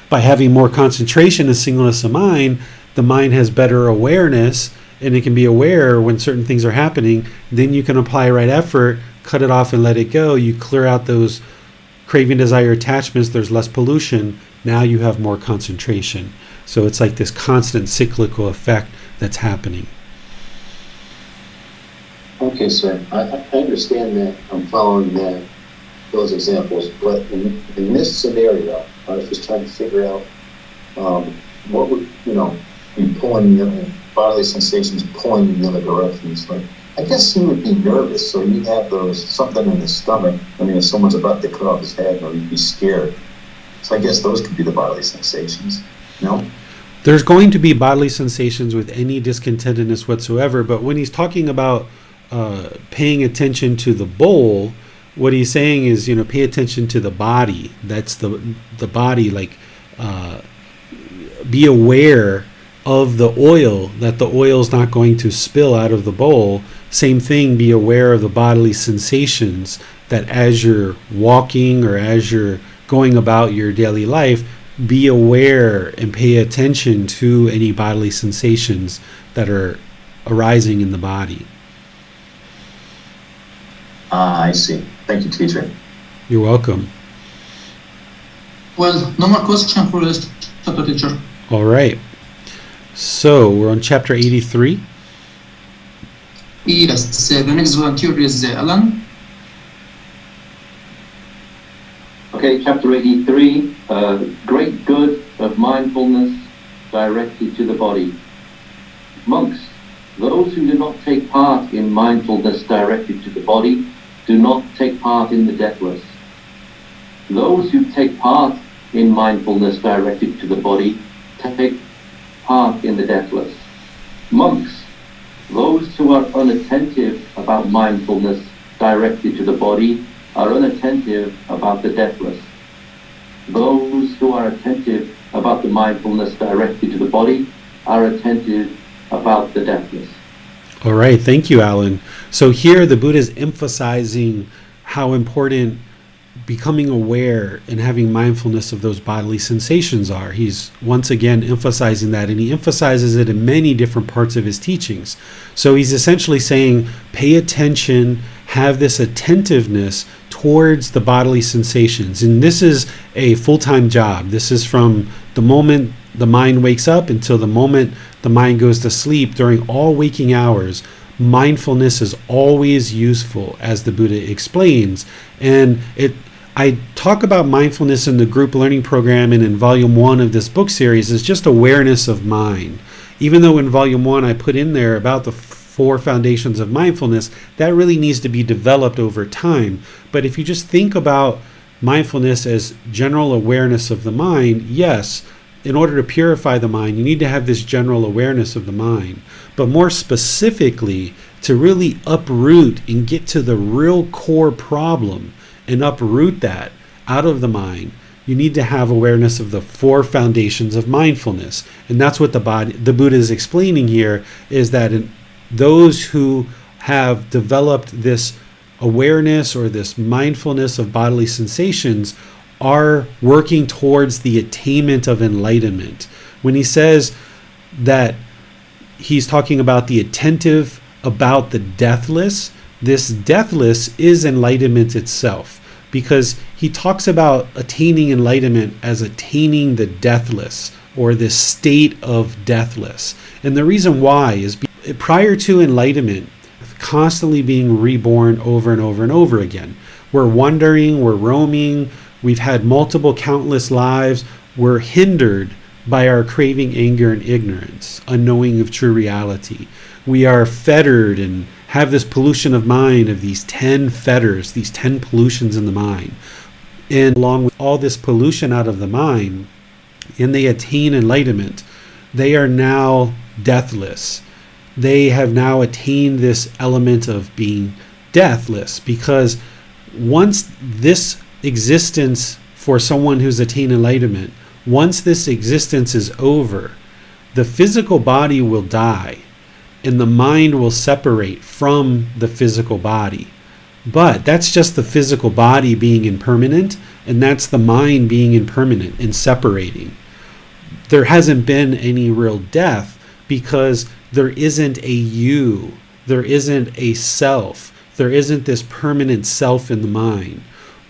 By having more concentration and singleness of mind, the mind has better awareness, and it can be aware when certain things are happening. Then you can apply right effort, cut it off and let it go. You clear out those craving, desire, attachments. There's less pollution. Now you have more concentration. So it's like this constant cyclical effect that's happening. Okay, sir. I understand that. I'm following those examples. But in this scenario, I was just trying to figure out what would, be pulling bodily sensations pulling in the other direction. It's like, I guess you would be nervous, so you'd have something in the stomach. I mean, if someone's about to cut off his head, or you'd be scared. So I guess those could be the bodily sensations. No? There's going to be bodily sensations with any discontentedness whatsoever, but when he's talking about paying attention to the bowl, what he's saying is, pay attention to the body. That's the body, like be aware of the oil, that the oil's not going to spill out of the bowl. Same thing, be aware of the bodily sensations, that as you're walking or as you're going about your daily life, be aware and pay attention to any bodily sensations that are arising in the body. I see. Thank you, teacher. You're welcome. Well, no more question for this chapter, teacher. All right. So we're on chapter 83. Yes, the next volunteer is Alan. Okay, chapter 83, great good of mindfulness directed to the body. Monks, those who do not take part in mindfulness directed to the body do not take part in the deathless. Those who take part in mindfulness directed to the body take part in the deathless. Monks, those who are unattentive about mindfulness directed to the body are unattentive about the deathless. Those who are attentive about the mindfulness directed to the body are attentive about the deathless. All right, thank you, Alan. So here the Buddha is emphasizing how important becoming aware and having mindfulness of those bodily sensations are. He's once again emphasizing that, and he emphasizes it in many different parts of his teachings. So he's essentially saying, pay attention, have this attentiveness towards the bodily sensations. And this is a full-time job. This is from the moment the mind wakes up until the moment the mind goes to sleep. During all waking hours, mindfulness is always useful, as the Buddha explains. And I talk about mindfulness in the group learning program and in volume 1 of this book series is just awareness of mind. Even though in volume 1 I put in there about the 4 foundations of mindfulness, that really needs to be developed over time. But if you just think about mindfulness as general awareness of the mind, yes, in order to purify the mind, you need to have this general awareness of the mind. But more specifically, to really uproot and get to the real core problem and uproot that out of the mind, you need to have awareness of the four foundations of mindfulness. And that's what the Buddha is explaining here, is that those who have developed this awareness or this mindfulness of bodily sensations are working towards the attainment of enlightenment. When he says that he's talking about the attentive about the deathless, this deathless is enlightenment itself, because he talks about attaining enlightenment as attaining the deathless, or this state of deathless. And the reason why is prior to enlightenment, constantly being reborn over and over and over again. We're wandering, we're roaming, we've had multiple countless lives, we're hindered by our craving, anger, and ignorance, unknowing of true reality. We are fettered and have this pollution of mind of these 10 fetters, these 10 pollutions in the mind. And along with all this pollution out of the mind, and they attain enlightenment, they are now deathless. They have now attained this element of being deathless, because once this existence for someone who's attained enlightenment, once this existence is over, the physical body will die and the mind will separate from the physical body. But that's just the physical body being impermanent, and that's the mind being impermanent and separating. There hasn't been any real death, because there isn't a you, there isn't a self, there isn't this permanent self in the mind.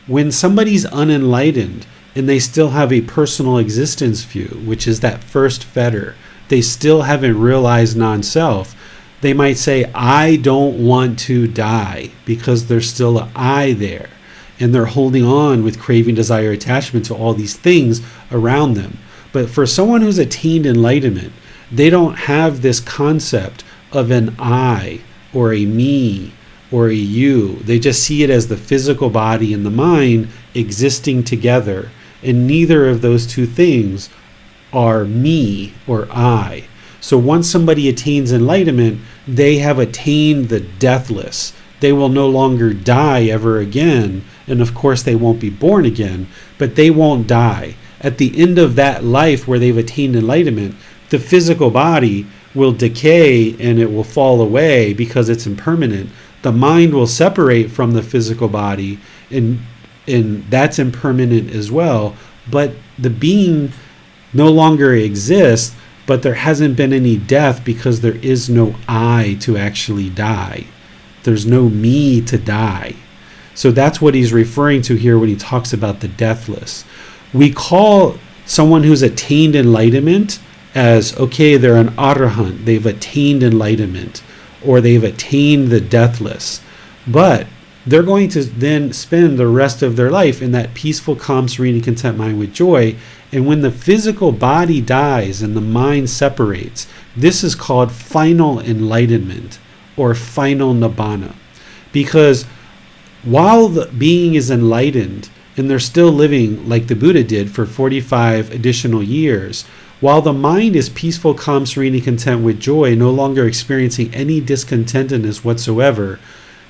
When somebody's unenlightened and they still have a personal existence view, which is that first fetter, they still haven't realized non-self, they might say, I don't want to die, because there's still an I there. And they're holding on with craving, desire, attachment to all these things around them. But for someone who's attained enlightenment, they don't have this concept of an I or a me or a you. They just see it as the physical body and the mind existing together. And neither of those two things are me or I. So once somebody attains enlightenment, they have attained the deathless. They will no longer die ever again. And of course, they won't be born again, but they won't die. At the end of that life where they've attained enlightenment, the physical body will decay and it will fall away because it's impermanent. The mind will separate from the physical body, and that's impermanent as well. But the being no longer exists, but there hasn't been any death, because there is no I to actually die. There's no me to die. So that's what he's referring to here when he talks about the deathless. We call someone who's attained enlightenment as, okay, they're an arahant, they've attained enlightenment, or they've attained the deathless. But they're going to then spend the rest of their life in that peaceful, calm, serene, and content mind with joy. And when the physical body dies and the mind separates, this is called final enlightenment, or final nibbana. Because while the being is enlightened and they're still living like the Buddha did for 45 additional years, while the mind is peaceful, calm, serene, and content with joy, no longer experiencing any discontentedness whatsoever,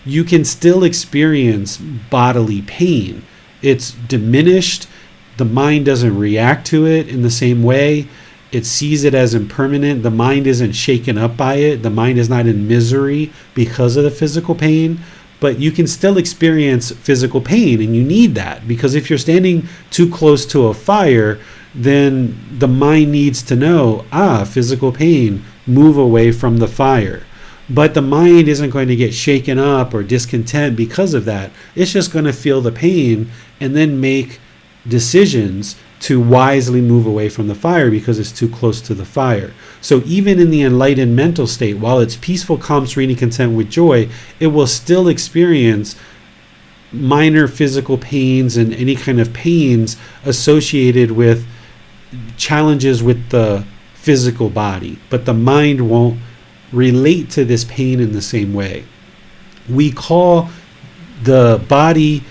you can still experience bodily pain. It's diminished. The mind doesn't react to it in the same way. It sees it as impermanent. The mind isn't shaken up by it. The mind is not in misery because of the physical pain. But you can still experience physical pain, and you need that, because if you're standing too close to a fire, then the mind needs to know, physical pain, move away from the fire. But the mind isn't going to get shaken up or discontent because of that. It's just going to feel the pain and then make decisions to wisely move away from the fire because it's too close to the fire. So even in the enlightened mental state, while it's peaceful, calm, serene, and content with joy, it will still experience minor physical pains and any kind of pains associated with challenges with the physical body. But the mind won't relate to this pain in the same way. We call the body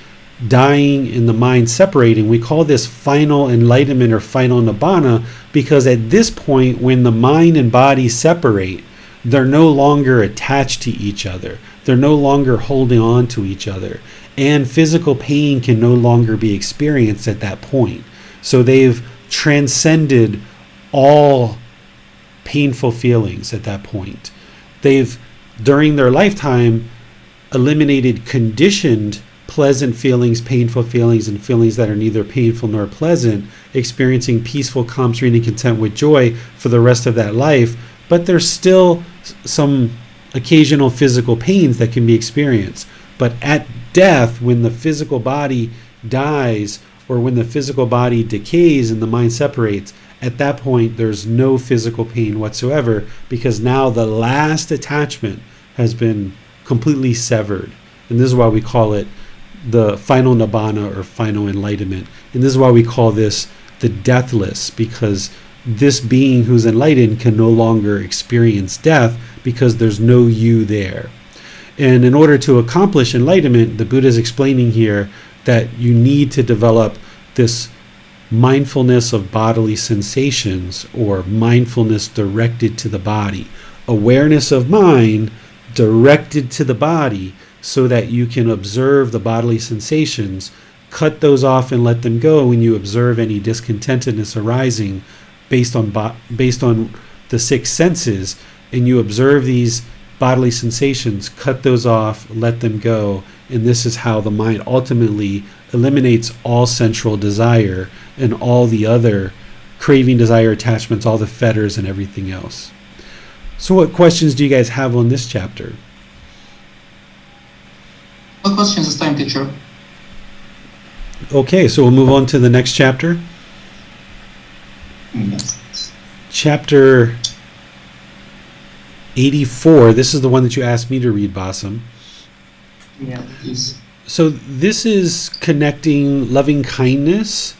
dying and the mind separating, we call this final enlightenment or final nibbana, because at this point, when the mind and body separate, they're no longer attached to each other. They're no longer holding on to each other. And physical pain can no longer be experienced at that point. So they've transcended all painful feelings at that point. They've, during their lifetime, eliminated conditioned pleasant feelings, painful feelings, and feelings that are neither painful nor pleasant, experiencing peaceful, calm, serene, and content with joy for the rest of that life. But there's still some occasional physical pains that can be experienced. But at death, when the physical body dies, or when the physical body decays and the mind separates, at that point there's no physical pain whatsoever, because now the last attachment has been completely severed. And this is why we call it the final nibbana or final enlightenment. And this is why we call this the deathless, because this being who's enlightened can no longer experience death, because there's no you there. And in order to accomplish enlightenment, the Buddha is explaining here that you need to develop this mindfulness of bodily sensations, or mindfulness directed to the body, awareness of mind directed to the body, so that you can observe the bodily sensations, cut those off and let them go when you observe any discontentedness arising based on the six senses, and you observe these bodily sensations, cut those off, let them go, and this is how the mind ultimately eliminates all sensual desire and all the other craving, desire, attachments, all the fetters and everything else. So what questions do you guys have on this chapter? No questions this time, teacher. Okay, so we'll move on to the next chapter. Yes. Chapter 84. This is the one that you asked me to read, Basam. Yeah, please. So this is connecting loving kindness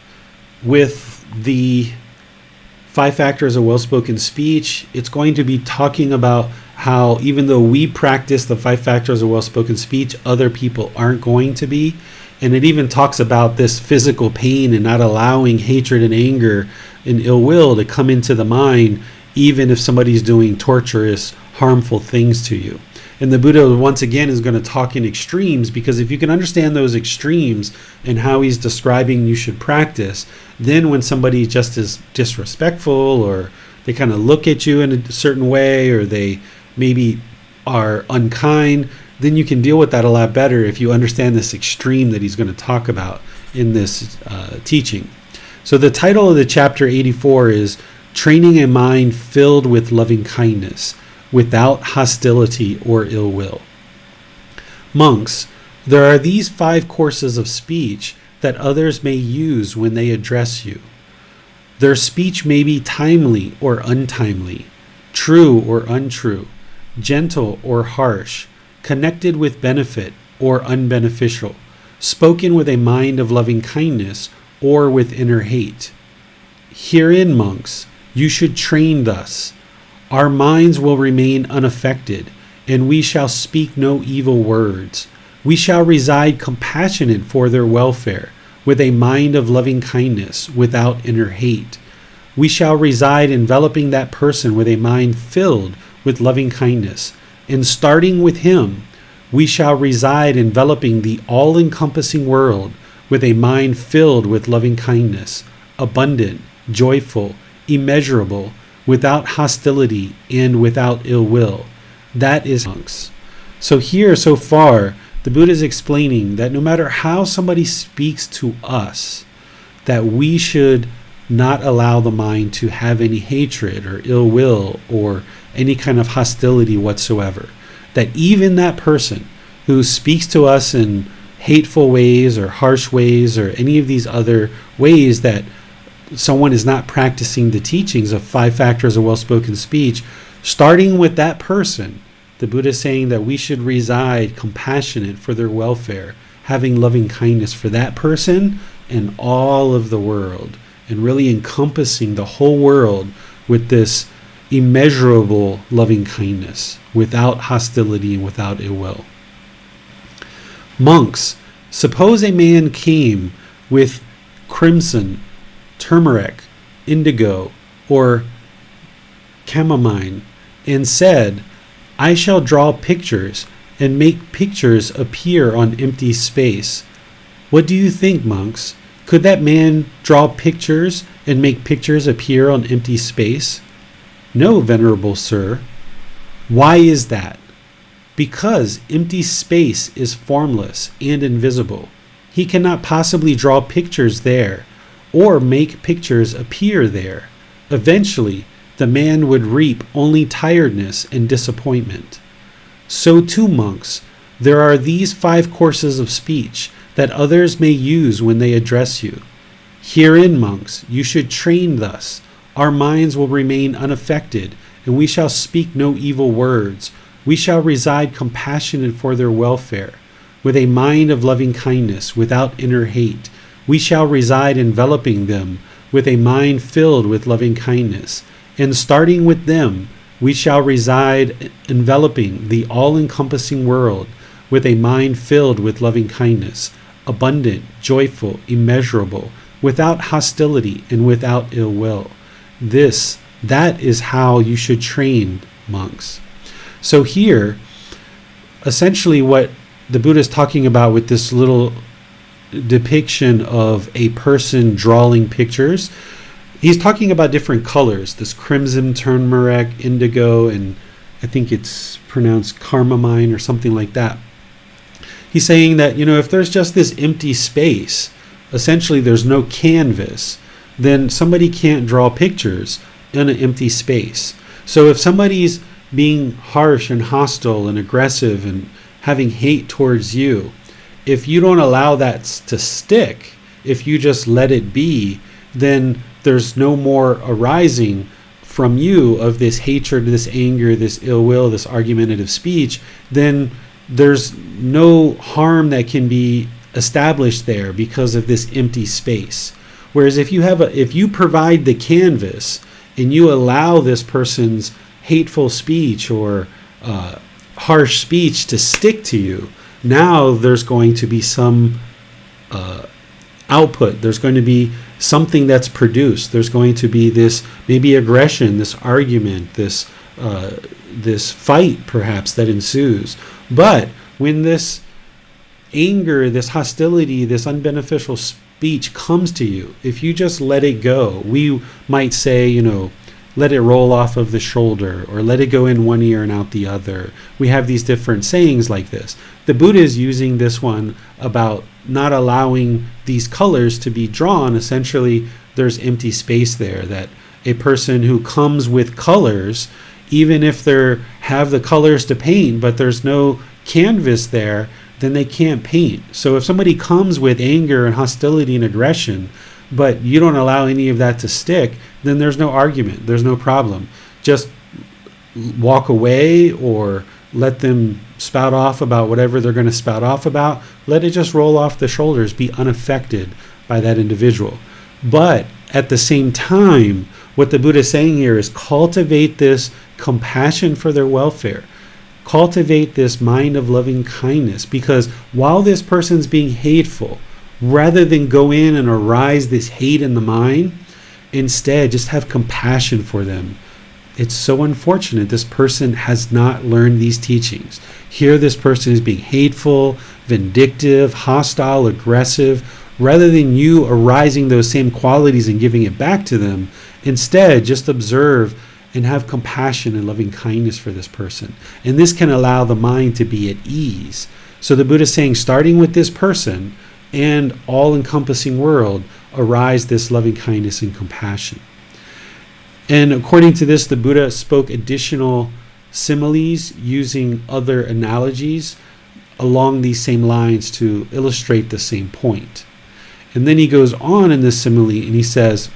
with the 5 factors of well-spoken speech. It's going to be talking about how even though we practice the 5 factors of well-spoken speech, other people aren't going to be. And it even talks about this physical pain and not allowing hatred and anger and ill will to come into the mind, even if somebody's doing torturous, harmful things to you. And the Buddha, once again, is going to talk in extremes, because if you can understand those extremes and how he's describing you should practice, then when somebody just is disrespectful, or they kind of look at you in a certain way, or they maybe are unkind, then you can deal with that a lot better if you understand this extreme that he's going to talk about in this teaching. So the title of the chapter 84 is Training a Mind Filled with Loving Kindness, without hostility or ill will. Monks, there are these 5 courses of speech that others may use when they address you. Their speech may be timely or untimely, true or untrue, gentle or harsh, connected with benefit or unbeneficial, spoken with a mind of loving kindness or with inner hate. Herein, monks, you should train thus. Our minds will remain unaffected, and we shall speak no evil words. We shall reside compassionate for their welfare, with a mind of loving kindness, without inner hate. We shall reside enveloping that person with a mind filled with loving kindness, and starting with him, we shall reside enveloping the all-encompassing world with a mind filled with loving kindness, abundant, joyful, immeasurable, without hostility and without ill will. That is monks. So here, so far, the Buddha is explaining that no matter how somebody speaks to us, that we should not allow the mind to have any hatred or ill will or any kind of hostility whatsoever. That even that person who speaks to us in hateful ways or harsh ways or any of these other ways that someone is not practicing the teachings of 5 factors of well-spoken speech, starting with that person, the Buddha is saying that we should reside compassionate for their welfare, having loving kindness for that person and all of the world, and really encompassing the whole world with this immeasurable loving kindness, without hostility and without ill will. Monks, Suppose a man came with crimson, turmeric, indigo, or chamomile, and said, I shall draw pictures and make pictures appear on empty space. What do you think, monks? Could that man draw pictures and make pictures appear on empty space? No, venerable sir. Why is that? Because empty space is formless and invisible. He cannot possibly draw pictures there or make pictures appear there. Eventually, the man would reap only tiredness and disappointment. So too, monks, there are these 5 courses of speech that others may use when they address you. Herein, monks, you should train thus. Our minds will remain unaffected, and we shall speak no evil words. We shall reside compassionate for their welfare, with a mind of loving kindness, without inner hate. We shall reside enveloping them, with a mind filled with loving kindness. And starting with them, we shall reside enveloping the all-encompassing world, with a mind filled with loving kindness, abundant, joyful, immeasurable, without hostility and without ill will. That is how you should train, monks. So here, essentially what the Buddha is talking about with this little depiction of a person drawing pictures, he's talking about different colors, this crimson, turmeric, indigo, and I think it's pronounced carmine or something like that. He's saying that, if there's just this empty space, essentially there's no canvas, then somebody can't draw pictures in an empty space. So if somebody's being harsh and hostile and aggressive and having hate towards you, if you don't allow that to stick, if you just let it be, then there's no more arising from you of this hatred, this anger, this ill will, this argumentative speech, then there's no harm that can be established there because of this empty space. Whereas if you provide the canvas and you allow this person's hateful speech or harsh speech to stick to you, now there's going to be some output. There's going to be something that's produced. There's going to be this maybe aggression, this argument, this fight perhaps that ensues. But when this anger, this hostility, this unbeneficial speech comes to you, if you just let it go, we might say, let it roll off of the shoulder, or let it go in one ear and out the other. We have these different sayings like this. The Buddha is using this one about not allowing these colors to be drawn. Essentially, there's empty space there, that a person who comes with colors, even if they have the colors to paint, but there's no canvas there, then they can't paint. So if somebody comes with anger and hostility and aggression, but you don't allow any of that to stick, then there's no argument, there's no problem. Just walk away or let them spout off about whatever they're going to spout off about. Let it just roll off the shoulders, be unaffected by that individual. But at the same time, what the Buddha is saying here is cultivate this compassion for their welfare. Cultivate this mind of loving kindness, because while this person's being hateful, rather than go in and arise this hate in the mind, instead just have compassion for them. It's so unfortunate this person has not learned these teachings. Here this person is being hateful, vindictive, hostile, aggressive. Rather than you arising those same qualities and giving it back to them, instead just observe and have compassion and loving kindness for this person. And this can allow the mind to be at ease. So the Buddha is saying, starting with this person and all-encompassing world, arise this loving kindness and compassion. And according to this, the Buddha spoke additional similes using other analogies along these same lines to illustrate the same point. And then he goes on in this simile and he says,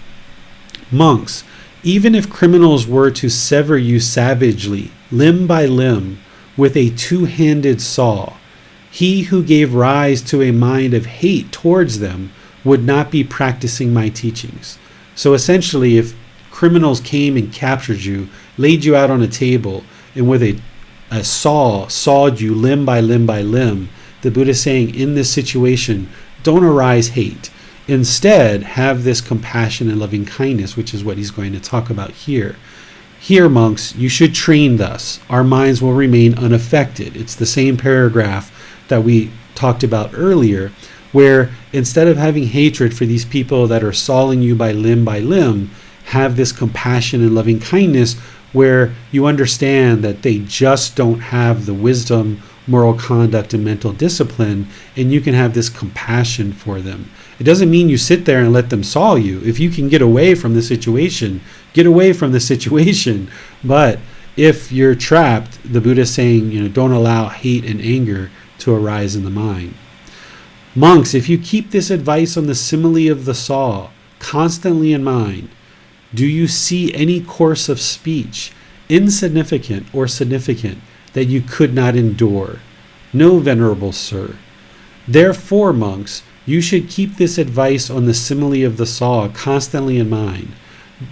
monks, even if criminals were to sever you savagely, limb by limb, with a two-handed saw, he who gave rise to a mind of hate towards them would not be practicing my teachings. So essentially, if criminals came and captured you, laid you out on a table, and with a saw sawed you limb by limb by limb, the Buddha is saying in this situation, don't arise hate. Instead, have this compassion and loving kindness, which is what he's going to talk about here. Here, monks, you should train thus. Our minds will remain unaffected. It's the same paragraph that we talked about earlier, where instead of having hatred for these people that are sawing you by limb, have this compassion and loving kindness where you understand that they just don't have the wisdom, moral conduct, and mental discipline, and you can have this compassion for them. It doesn't mean you sit there and let them saw you. If you can get away from the situation, get away from the situation. But if you're trapped, the Buddha is saying, don't allow hate and anger to arise in the mind. Monks, if you keep this advice on the simile of the saw constantly in mind, do you see any course of speech, insignificant or significant, that you could not endure? No, venerable sir. Therefore, monks, you should keep this advice on the simile of the saw constantly in mind.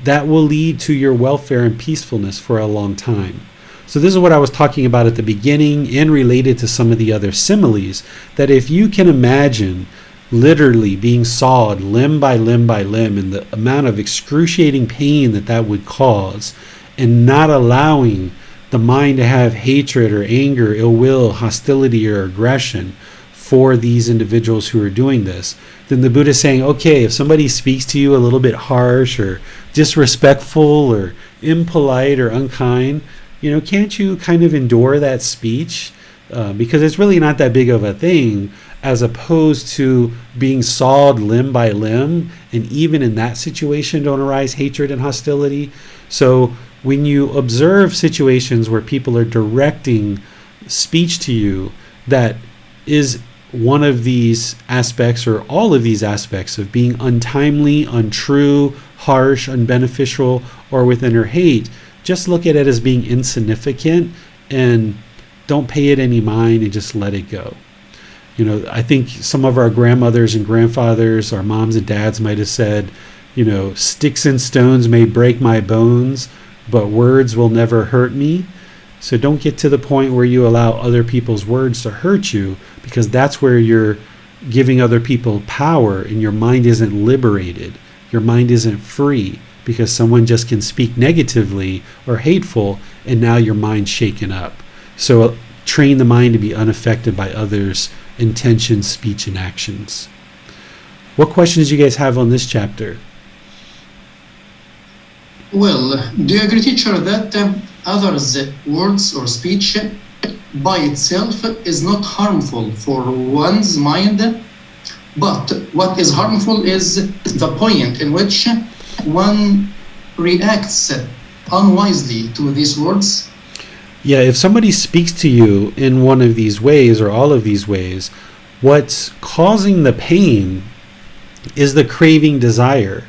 That will lead to your welfare and peacefulness for a long time. So this is what I was talking about at the beginning and related to some of the other similes, that if you can imagine literally being sawed limb by limb by limb and the amount of excruciating pain that would cause, and not allowing the mind to have hatred or anger, ill will, hostility, or aggression for these individuals who are doing this, then the Buddha is saying, okay, if somebody speaks to you a little bit harsh or disrespectful or impolite or unkind, can't you kind of endure that speech? Because it's really not that big of a thing, as opposed to being sawed limb by limb, and even in that situation don't arise hatred and hostility. So when you observe situations where people are directing speech to you that is one of these aspects or all of these aspects of being untimely, untrue, harsh, unbeneficial, or with inner hate, just look at it as being insignificant and don't pay it any mind and just let it go. I think some of our grandmothers and grandfathers, our moms and dads might have said, sticks and stones may break my bones, but words will never hurt me. So don't get to the point where you allow other people's words to hurt you, because that's where you're giving other people power and your mind isn't liberated. Your mind isn't free because someone just can speak negatively or hateful, and now your mind's shaken up. So train the mind to be unaffected by others' intentions, speech, and actions. What questions do you guys have on this chapter? Well, do you agree, teacher, that others' words or speech by itself is not harmful for one's mind, but what is harmful is the point in which one reacts unwisely to these words? Yeah, if somebody speaks to you in one of these ways or all of these ways, what's causing the pain is the craving desire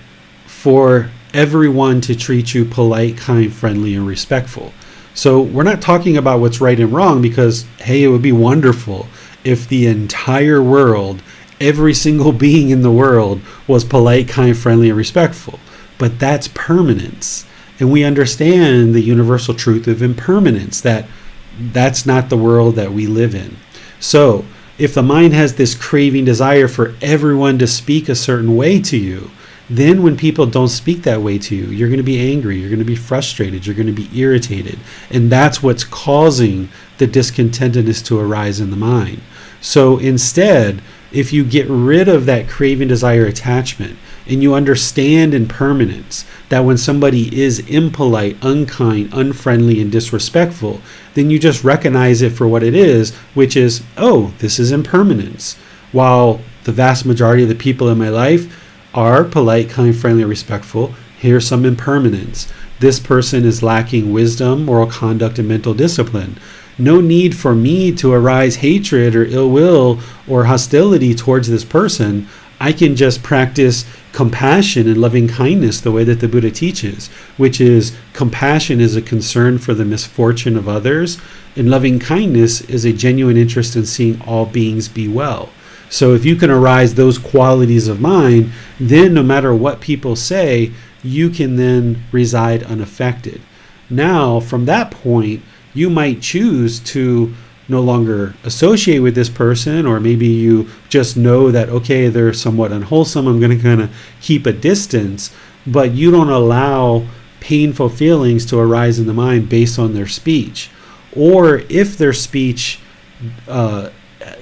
for everyone to treat you polite, kind, friendly, and respectful. So we're not talking about what's right and wrong, because, hey, it would be wonderful if the entire world, every single being in the world, was polite, kind, friendly, and respectful. But that's permanence. And we understand the universal truth of impermanence, that's not the world that we live in. So if the mind has this craving desire for everyone to speak a certain way to you, then when people don't speak that way to you, you're going to be angry, you're going to be frustrated, you're going to be irritated. And that's what's causing the discontentedness to arise in the mind. So instead, if you get rid of that craving desire attachment, and you understand impermanence, that when somebody is impolite, unkind, unfriendly, and disrespectful, then you just recognize it for what it is, which is, oh, this is impermanence. While the vast majority of the people in my life are polite, kind, friendly, respectful, here's some impermanence. This person is lacking wisdom, moral conduct, and mental discipline. No need for me to arise hatred or ill will or hostility towards this person. I can just practice compassion and loving kindness the way that the Buddha teaches, which is compassion is a concern for the misfortune of others, and loving kindness is a genuine interest in seeing all beings be well. So if you can arise those qualities of mind, then no matter what people say, you can then reside unaffected. Now, from that point, you might choose to no longer associate with this person, or maybe you just know that, okay, they're somewhat unwholesome, I'm going to kind of keep a distance, but you don't allow painful feelings to arise in the mind based on their speech. Or if their speech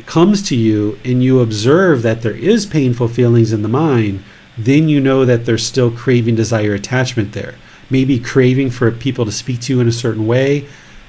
comes to you and you observe that there is painful feelings in the mind, then you know that there's still craving, desire, attachment there. Maybe craving for people to speak to you in a certain way.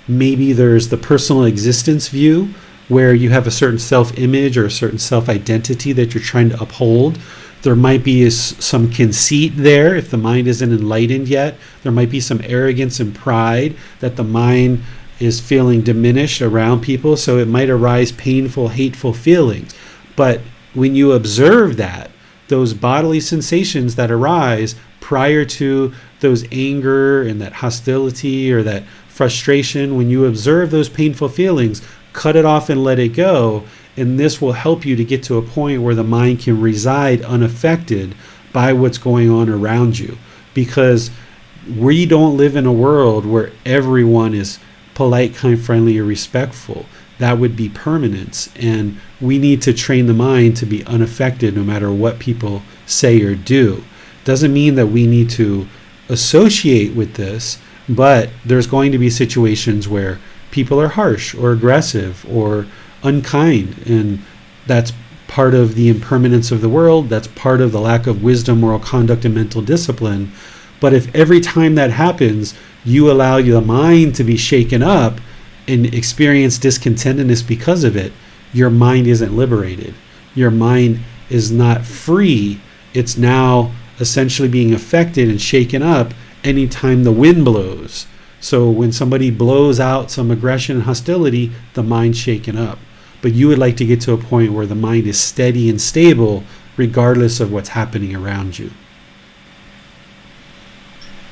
Maybe there's the personal existence view, where you have a certain self-image or a certain self-identity that you're trying to uphold. There might be some conceit there if the mind isn't enlightened yet. There might be some arrogance and pride that the mind is feeling diminished around people, so it might arise painful, hateful feelings. But when you observe that, those bodily sensations that arise prior to those anger and that hostility or that frustration, when you observe those painful feelings, cut it off and let it go. And this will help you to get to a point where the mind can reside unaffected by what's going on around you. Because we don't live in a world where everyone is polite, kind, friendly, or respectful. That would be permanence. And we need to train the mind to be unaffected no matter what people say or do. Doesn't mean that we need to associate with this, but there's going to be situations where people are harsh or aggressive or unkind, and that's part of the impermanence of the world. That's part of the lack of wisdom, moral conduct, and mental discipline. But if every time that happens, you allow your mind to be shaken up and experience discontentedness because of it, your mind isn't liberated. Your mind is not free. It's now essentially being affected and shaken up anytime the wind blows. So when somebody blows out some aggression and hostility, the mind's shaken up. But you would like to get to a point where the mind is steady and stable regardless of what's happening around you.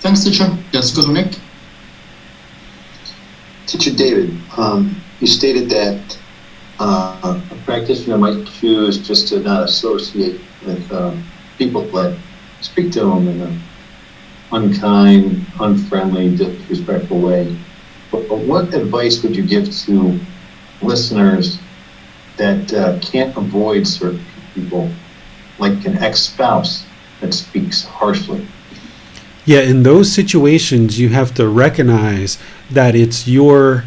Thanks, teacher. Let's go to Nick. Teacher David, you stated that a practitioner might choose just to not associate with people that speak to them in an unkind, unfriendly, disrespectful way. But what advice would you give to listeners that can't avoid certain people, like an ex-spouse that speaks harshly? Yeah, in those situations, you have to recognize that it's your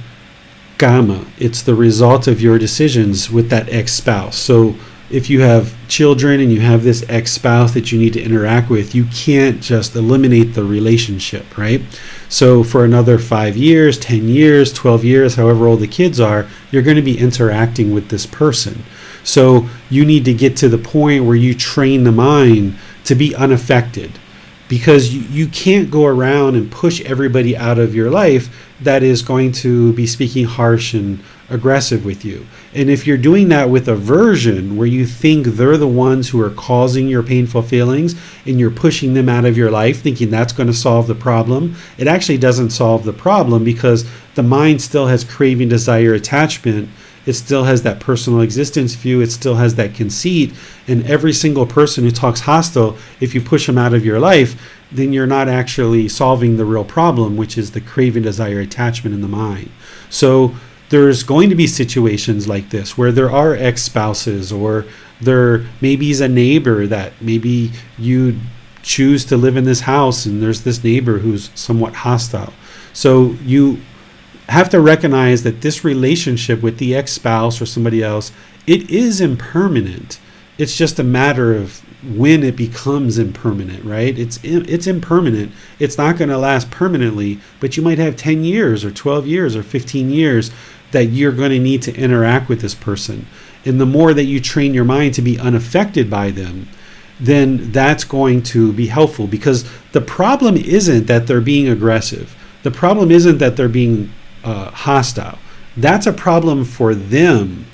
karma. It's the result of your decisions with that ex-spouse. So if you have children and you have this ex-spouse that you need to interact with, you can't just eliminate the relationship, right? So for another 5 years, 10 years, 12 years, however old the kids are, you're going to be interacting with this person. So you need to get to the point where you train the mind to be unaffected, because you can't go around and push everybody out of your life that is going to be speaking harsh and aggressive with you. And if you're doing that with aversion, where you think they're the ones who are causing your painful feelings and you're pushing them out of your life thinking that's going to solve the problem, it actually doesn't solve the problem, because the mind still has craving, desire, attachment. It still has that personal existence view. It still has that conceit. And every single person who talks hostile, if you push them out of your life, then you're not actually solving the real problem, which is the craving, desire, attachment in the mind. So there's going to be situations like this where there are ex-spouses, or there maybe is a neighbor that maybe you choose to live in this house and there's this neighbor who's somewhat hostile. So you have to recognize that this relationship with the ex-spouse or somebody else, it is impermanent. It's just a matter of when it becomes impermanent, right? It's impermanent. It's not going to last permanently, but you might have 10 years or 12 years or 15 years that you're going to need to interact with this person. And the more that you train your mind to be unaffected by them, then that's going to be helpful, because the problem isn't that they're being aggressive. The problem isn't that they're being hostile. That's a problem for them.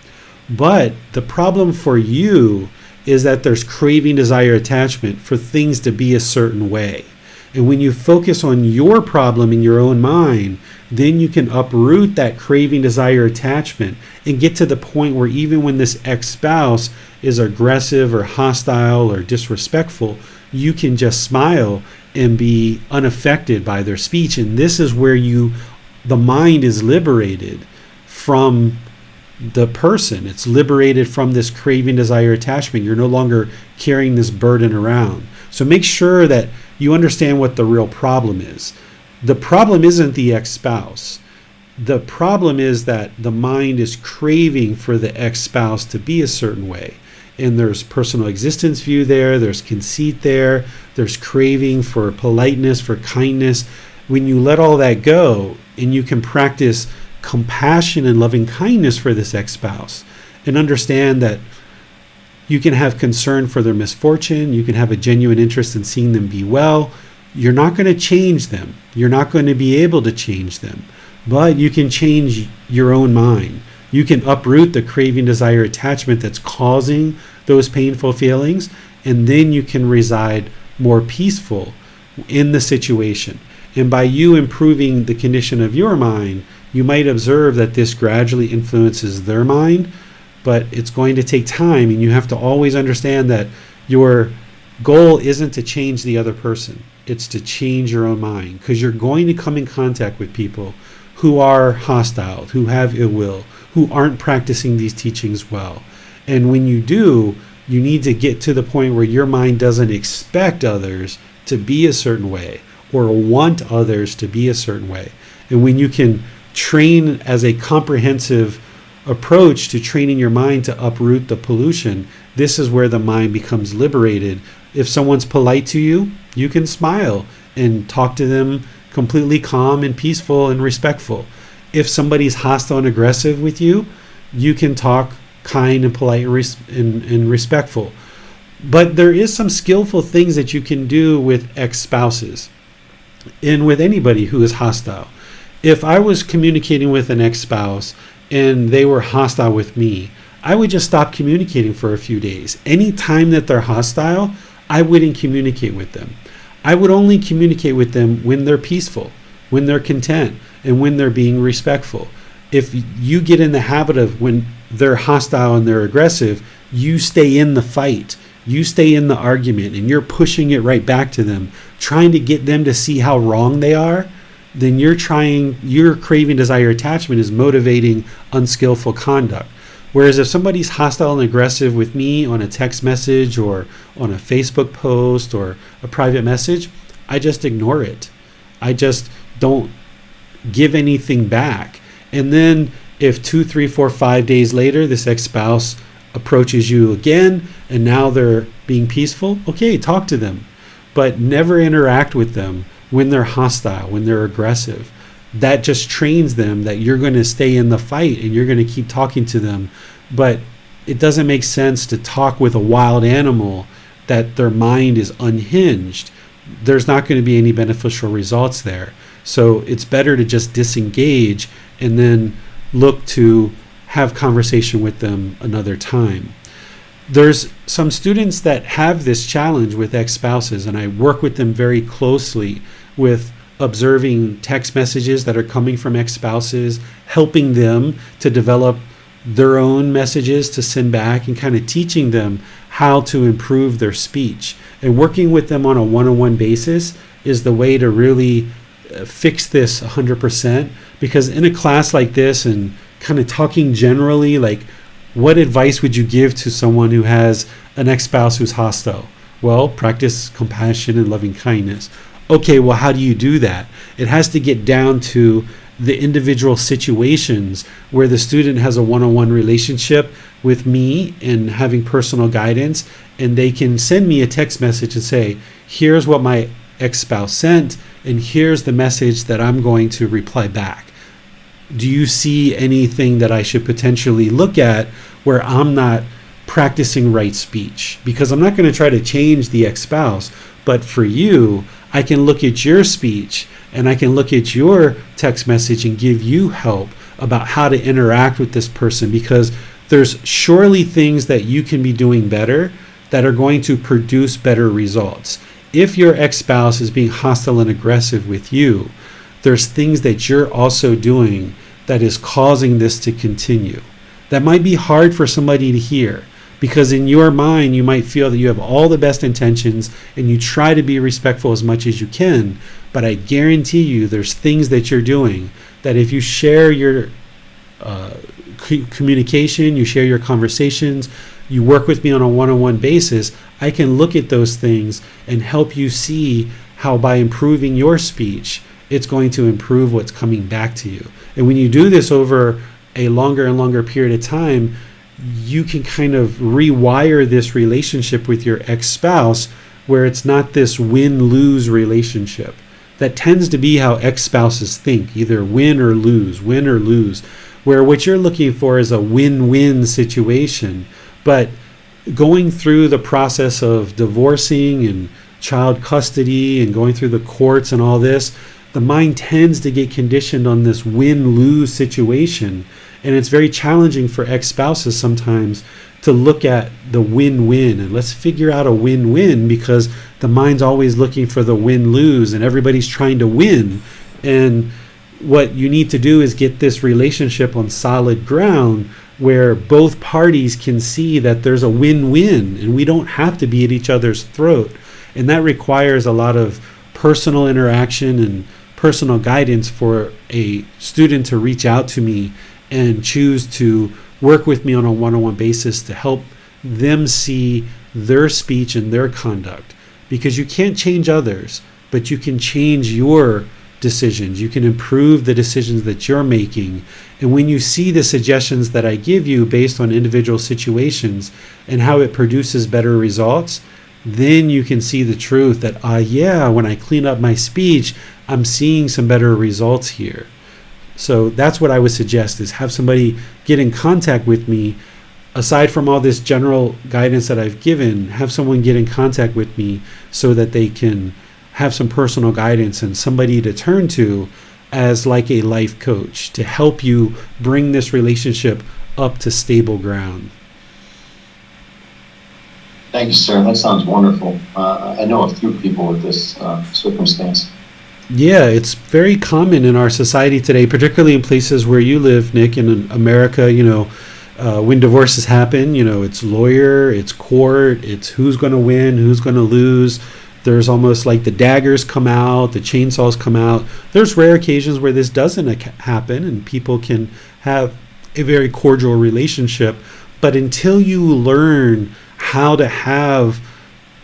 But the problem for you is that there's craving, desire, attachment for things to be a certain way. And when you focus on your problem in your own mind, then you can uproot that craving, desire, attachment and get to the point where even when this ex-spouse is aggressive or hostile or disrespectful, you can just smile and be unaffected by their speech. And this is where the mind is liberated from the person. It's liberated from this craving, desire, attachment. You're no longer carrying this burden around. So make sure that you understand what the real problem is. The problem isn't the ex-spouse. The problem is that the mind is craving for the ex-spouse to be a certain way. And there's personal existence view there, there's conceit there, there's craving for politeness, for kindness. When you let all that go and you can practice compassion and loving kindness for this ex-spouse and understand that you can have concern for their misfortune, you can have a genuine interest in seeing them be well, you're not going to change them. You're not going to be able to change them. But you can change your own mind. You can uproot the craving, desire, attachment that's causing those painful feelings, and then you can reside more peaceful in the situation. And by you improving the condition of your mind, you might observe that this gradually influences their mind, but it's going to take time, and you have to always understand that your goal isn't to change the other person. It's to change your own mind, because you're going to come in contact with people who are hostile, who have ill will, who aren't practicing these teachings well. And when you do, you need to get to the point where your mind doesn't expect others to be a certain way or want others to be a certain way. And when you can train as a comprehensive approach to training your mind to uproot the pollution, this is where the mind becomes liberated. If someone's polite to you, you can smile and talk to them completely calm and peaceful and respectful. If somebody's hostile and aggressive with you, you can talk kind and polite and respectful. But there is some skillful things that you can do with ex-spouses and with anybody who is hostile. If I was communicating with an ex-spouse and they were hostile with me, I would just stop communicating for a few days. Any time that they're hostile, I wouldn't communicate with them. I would only communicate with them when they're peaceful, when they're content, and when they're being respectful. If you get in the habit of when they're hostile and they're aggressive, you stay in the fight, you stay in the argument, and you're pushing it right back to them, trying to get them to see how wrong they are, then your craving, desire, attachment is motivating unskillful conduct. Whereas if somebody's hostile and aggressive with me on a text message or on a Facebook post or a private message, I just ignore it. I just don't give anything back. And then if 2, 3, 4, 5 days later, this ex-spouse approaches you again and now they're being peaceful, okay, talk to them. But never interact with them when they're hostile, when they're aggressive. That just trains them that you're going to stay in the fight and you're going to keep talking to them. But it doesn't make sense to talk with a wild animal that their mind is unhinged. There's not going to be any beneficial results there. So it's better to just disengage and then look to have conversation with them another time. There's some students that have this challenge with ex-spouses, and I work with them very closely with observing text messages that are coming from ex-spouses, helping them to develop their own messages to send back, and kind of teaching them how to improve their speech. And working with them on a one-on-one basis is the way to really fix this 100%, because in a class like this and kind of talking generally, like what advice would you give to someone who has an ex-spouse who's hostile? Well, practice compassion and loving kindness. Okay, well, how do you do that? It has to get down to the individual situations where the student has a one-on-one relationship with me and having personal guidance, and they can send me a text message and say, here's what my ex-spouse sent, and here's the message that I'm going to reply back. Do you see anything that I should potentially look at where I'm not practicing right speech? Because I'm not going to try to change the ex-spouse, but for you, I can look at your speech and I can look at your text message and give you help about how to interact with this person, because there's surely things that you can be doing better that are going to produce better results. If your ex-spouse is being hostile and aggressive with you, there's things that you're also doing that is causing this to continue. That might be hard for somebody to hear, because in your mind you might feel that you have all the best intentions and you try to be respectful as much as you can, but I guarantee you there's things that you're doing that if you share your communication, you share your conversations, you work with me on a one-on-one basis, I can look at those things and help you see how by improving your speech, it's going to improve what's coming back to you. And when you do this over a longer and longer period of time, you can kind of rewire this relationship with your ex-spouse where it's not this win-lose relationship. That tends to be how ex-spouses think, either win or lose, where what you're looking for is a win-win situation. But going through the process of divorcing and child custody and going through the courts and all this, the mind tends to get conditioned on this win-lose situation. And it's very challenging for ex-spouses sometimes to look at the win-win. And let's figure out a win-win, because the mind's always looking for the win-lose and everybody's trying to win. And what you need to do is get this relationship on solid ground where both parties can see that there's a win-win and we don't have to be at each other's throat. And that requires a lot of personal interaction and personal guidance for a student to reach out to me and choose to work with me on a one-on-one basis to help them see their speech and their conduct. Because you can't change others, but you can change your decisions. You can improve the decisions that you're making. And when you see the suggestions that I give you based on individual situations and how it produces better results, then you can see the truth that, when I clean up my speech, I'm seeing some better results here. So that's what I would suggest, is have somebody get in contact with me. Aside from all this general guidance that I've given, have someone get in contact with me so that they can have some personal guidance and somebody to turn to as like a life coach to help you bring this relationship up to stable ground. Thank you, sir. That sounds wonderful. I know a few people with this circumstance. Yeah, it's very common in our society today, particularly in places where you live, Nick, in America. When divorces happen, it's lawyer, it's court, it's who's going to win, who's going to lose. There's almost like the daggers come out, the chainsaws come out. There's rare occasions where this doesn't happen and people can have a very cordial relationship. But until you learn how to have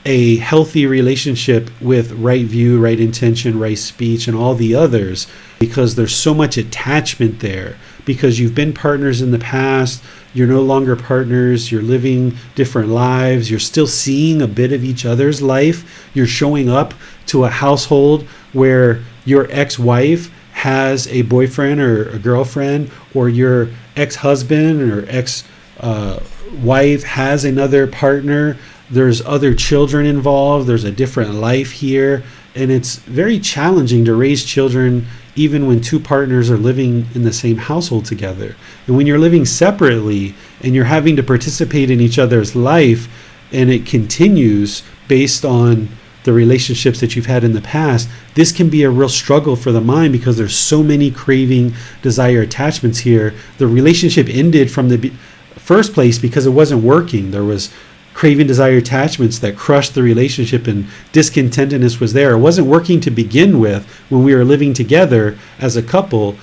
a healthy relationship with right view, right intention, right speech, and all the others, because there's so much attachment there, because you've been partners in the past, you're no longer partners, you're living different lives, you're still seeing a bit of each other's life, you're showing up to a household where your ex-wife has a boyfriend or a girlfriend, or your ex-husband or ex-wife has another partner. There's other children involved, there's a different life here, and it's very challenging to raise children even when two partners are living in the same household together. And when you're living separately and you're having to participate in each other's life, and it continues based on the relationships that you've had in the past, this can be a real struggle for the mind because there's so many craving, desire, attachments here. The relationship ended from the first place because it wasn't working. There was craving, desire, attachments that crushed the relationship, and discontentedness was there. It wasn't working to begin with when we were living together as a couple,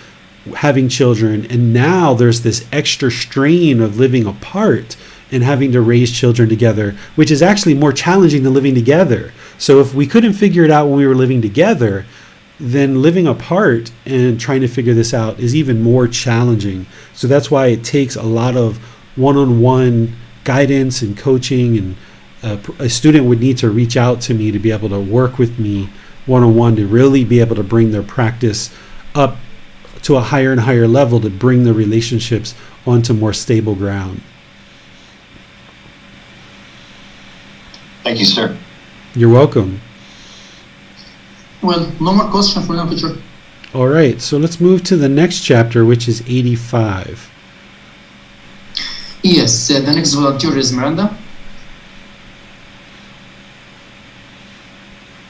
having children, and now there's this extra strain of living apart and having to raise children together, which is actually more challenging than living together. So if we couldn't figure it out when we were living together, then living apart and trying to figure this out is even more challenging. So that's why it takes a lot of one-on-one guidance and coaching, and a student would need to reach out to me to be able to work with me one-on-one to really be able to bring their practice up to a higher and higher level, to bring the relationships onto more stable ground. Thank you, sir. You're welcome. Well, no more question for now, teacher. All right, so let's move to the next chapter, which is 85. Yes, the next volunteer is Miranda.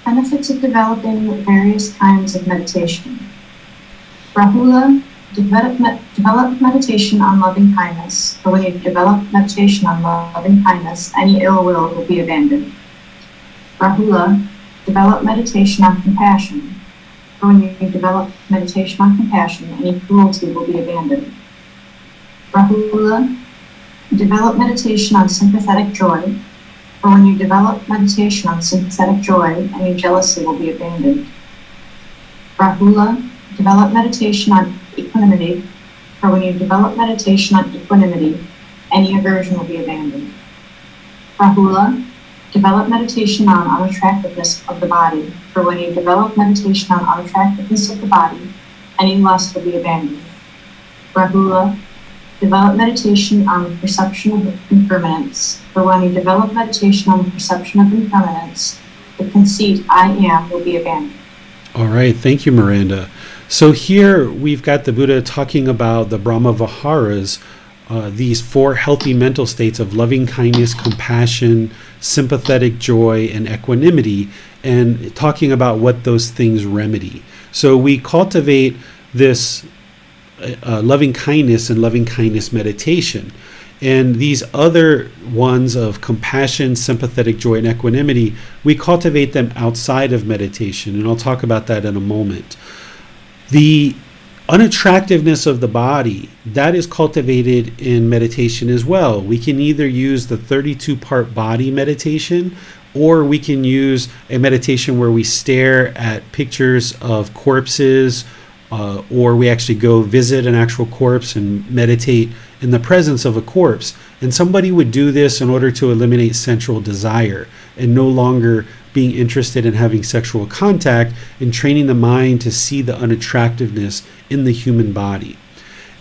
Benefits of developing various kinds of meditation. Rahula, develop meditation on loving kindness, for when you develop meditation on loving kindness, any ill will be abandoned. Rahula, develop meditation on compassion, for when you develop meditation on compassion, any cruelty will be abandoned. Rahula, develop meditation on sympathetic joy, for when you develop meditation on sympathetic joy, any jealousy will be abandoned. Rahula, develop meditation on equanimity, for when you develop meditation on equanimity, any aversion will be abandoned. Rahula, develop meditation on unattractiveness of the body, for when you develop meditation on unattractiveness of the body, any lust will be abandoned. Rahula, develop meditation on the perception of impermanence, for when you develop meditation on the perception of impermanence, the conceit I am will be abandoned. All right, thank you, Miranda. So here we've got the Buddha talking about the Brahma Viharas, these four healthy mental states of loving kindness, compassion, sympathetic joy, and equanimity, and talking about what those things remedy. So we cultivate this loving kindness and loving kindness meditation. And these other ones of compassion, sympathetic joy, and equanimity, we cultivate them outside of meditation. And I'll talk about that in a moment. The unattractiveness of the body, that is cultivated in meditation as well. We can either use the 32-part body meditation, or we can use a meditation where we stare at pictures of corpses, or we actually go visit an actual corpse and meditate in the presence of a corpse. And somebody would do this in order to eliminate sensual desire and no longer being interested in having sexual contact, and training the mind to see the unattractiveness in the human body.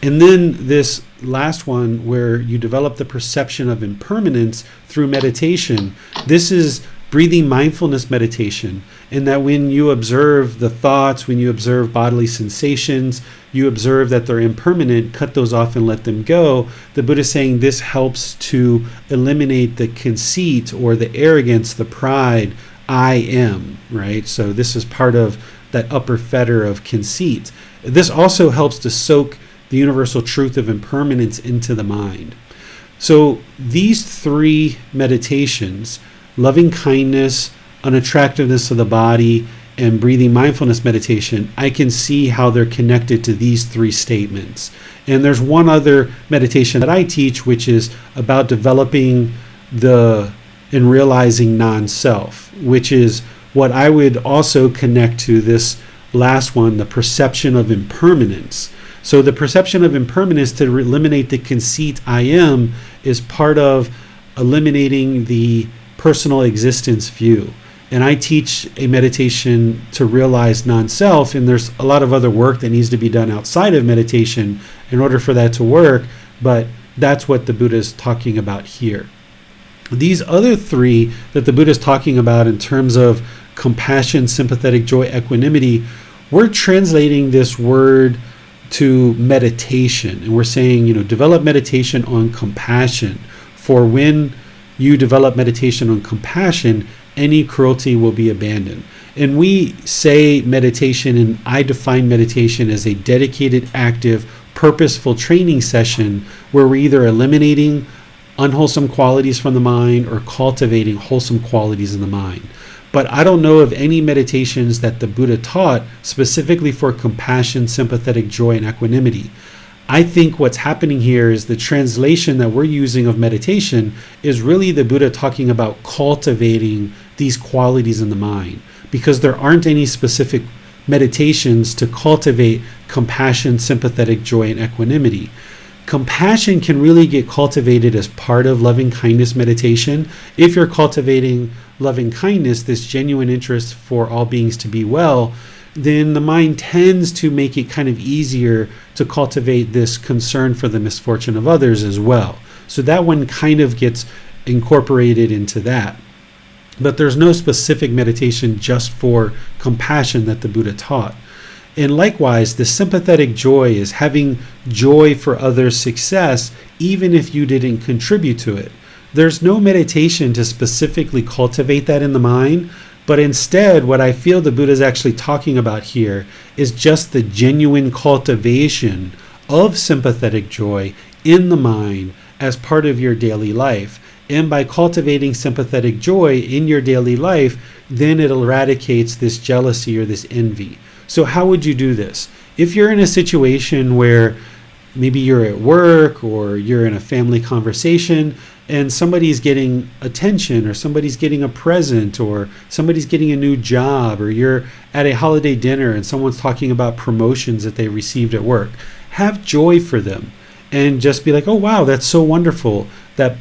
And then this last one, where you develop the perception of impermanence through meditation, this is breathing mindfulness meditation, in that when you observe the thoughts, when you observe bodily sensations, you observe that they're impermanent, cut those off and let them go. The Buddha is saying this helps to eliminate the conceit or the arrogance, the pride, I am, right? So this is part of that upper fetter of conceit. This also helps to soak the universal truth of impermanence into the mind. So these three meditations, loving kindness, unattractiveness of the body, and breathing mindfulness meditation, I can see how they're connected to these three statements. And there's one other meditation that I teach, which is about developing and realizing non-self, which is what I would also connect to this last one, the perception of impermanence. So the perception of impermanence, to eliminate the conceit I am, is part of eliminating the personal existence view. And I teach a meditation to realize non-self, and there's a lot of other work that needs to be done outside of meditation in order for that to work, but that's what the Buddha is talking about here. These other three that the Buddha is talking about in terms of compassion, sympathetic joy, equanimity, we're translating this word to meditation, and we're saying, develop meditation on compassion. For when you develop meditation on compassion, any cruelty will be abandoned. And we say meditation, and I define meditation as a dedicated, active, purposeful training session where we're either eliminating unwholesome qualities from the mind or cultivating wholesome qualities in the mind. But I don't know of any meditations that the Buddha taught specifically for compassion, sympathetic joy, and equanimity. I think what's happening here is the translation that we're using of meditation is really the Buddha talking about cultivating these qualities in the mind, because there aren't any specific meditations to cultivate compassion, sympathetic joy, and equanimity. Compassion can really get cultivated as part of loving kindness meditation. If you're cultivating loving kindness, this genuine interest for all beings to be well, then the mind tends to make it kind of easier to cultivate this concern for the misfortune of others as well. So that one kind of gets incorporated into that. But there's no specific meditation just for compassion that the Buddha taught. And likewise, the sympathetic joy is having joy for others' success, even if you didn't contribute to it. There's no meditation to specifically cultivate that in the mind, but instead, what I feel the Buddha is actually talking about here is just the genuine cultivation of sympathetic joy in the mind as part of your daily life. And by cultivating sympathetic joy in your daily life, then it eradicates this jealousy or this envy. So how would you do this? If you're in a situation where maybe you're at work or you're in a family conversation and somebody's getting attention or somebody's getting a present or somebody's getting a new job, or you're at a holiday dinner and someone's talking about promotions that they received at work. Have joy for them and just be like, oh wow, that's so wonderful that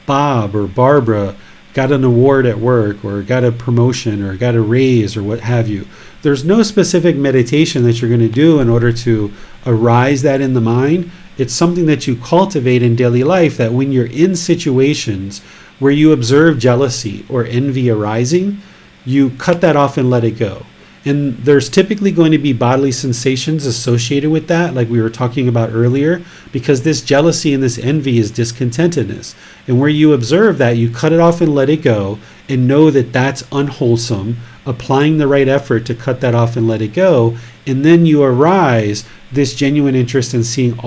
Bob or Barbara got an award at work or got a promotion or got a raise or what have you. There's no specific meditation that you're going to do in order to arise that in the mind. It's something that you cultivate in daily life, that when you're in situations where you observe jealousy or envy arising, you cut that off and let it go. And there's typically going to be bodily sensations associated with that, like we were talking about earlier, because this jealousy and this envy is discontentedness. And where you observe that, you cut it off and let it go and know that that's unwholesome, applying the right effort to cut that off and let it go. And then you arise this genuine interest in seeing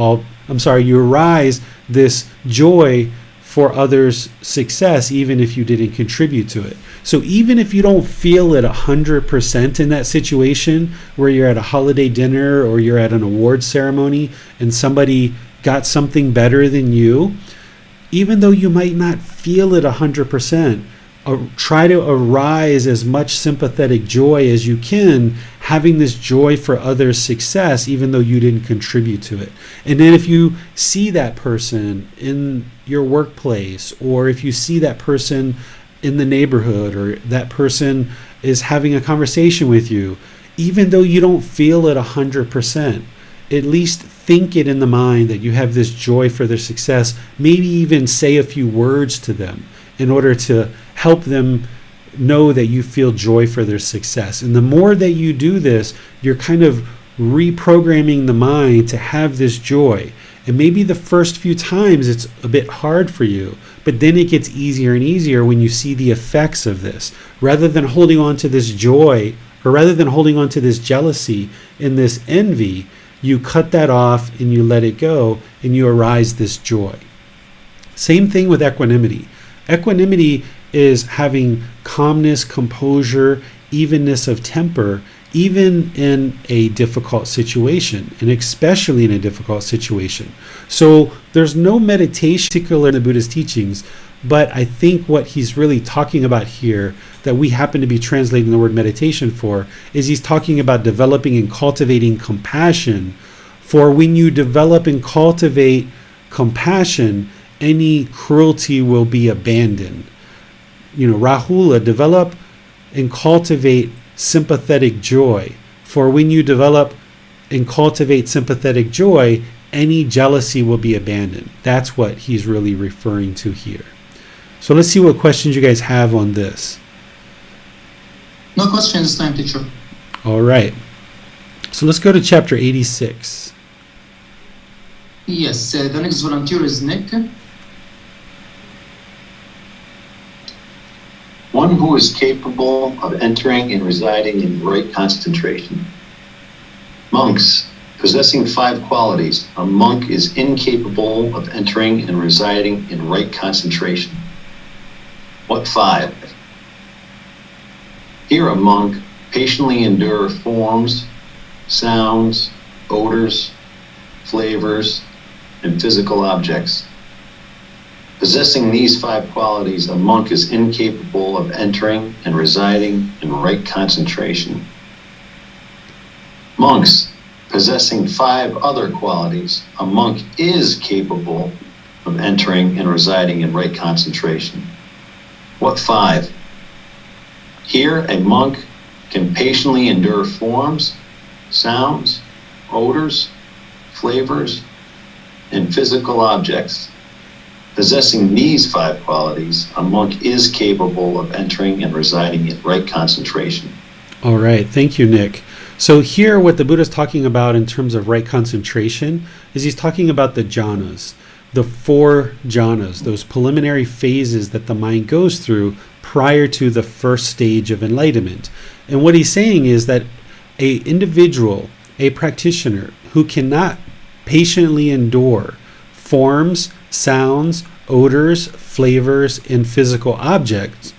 you arise this joy for others' success, even if you didn't contribute to it. So even if you don't feel it 100% in that situation where you're at a holiday dinner or you're at an award ceremony and somebody got something better than you, even though you might not feel it 100%, try to arise as much sympathetic joy as you can, having this joy for others' success, even though you didn't contribute to it. And then if you see that person in your workplace, or if you see that person in the neighborhood, or that person is having a conversation with you, even though you don't feel it 100%, at least think it in the mind that you have this joy for their success. Maybe even say a few words to them in order to help them know that you feel joy for their success. And the more that you do this, you're kind of reprogramming the mind to have this joy. And maybe the first few times it's a bit hard for you, but then it gets easier and easier when you see the effects of this. Rather than holding on to this joy, or rather than holding on to this jealousy and this envy, you cut that off and you let it go and you arise this joy. Same thing with equanimity. Equanimity is having calmness, composure, evenness of temper, even in a difficult situation, and especially in a difficult situation. So there's no meditation particular in the Buddha's teachings, but I think what he's really talking about here, that we happen to be translating the word meditation for, is he's talking about developing and cultivating compassion. For when you develop and cultivate compassion, any cruelty will be abandoned. Rahula, develop and cultivate sympathetic joy. For when you develop and cultivate sympathetic joy, any jealousy will be abandoned. That's what he's really referring to here. So let's see what questions you guys have on this. No questions this time, teacher. All right. So let's go to chapter 86. Yes, the next volunteer is Nick. One who is capable of entering and residing in right concentration. Monks, possessing 5 qualities, a monk is incapable of entering and residing in right concentration. What 5? Here a monk patiently endure forms, sounds, odors, flavors, and physical objects. Possessing these 5 qualities, a monk is incapable of entering and residing in right concentration. Monks, possessing 5 other qualities, a monk is capable of entering and residing in right concentration. What 5? Here, a monk can patiently endure forms, sounds, odors, flavors, and physical objects. Possessing these 5 qualities, a monk is capable of entering and residing in right concentration. All right. Thank you, Nick. So here what the Buddha is talking about in terms of right concentration is he's talking about the jhanas, the 4 jhanas, those preliminary phases that the mind goes through prior to the first stage of enlightenment. And what he's saying is that an individual, a practitioner who cannot patiently endure forms, sounds, odors, flavors, and physical objects,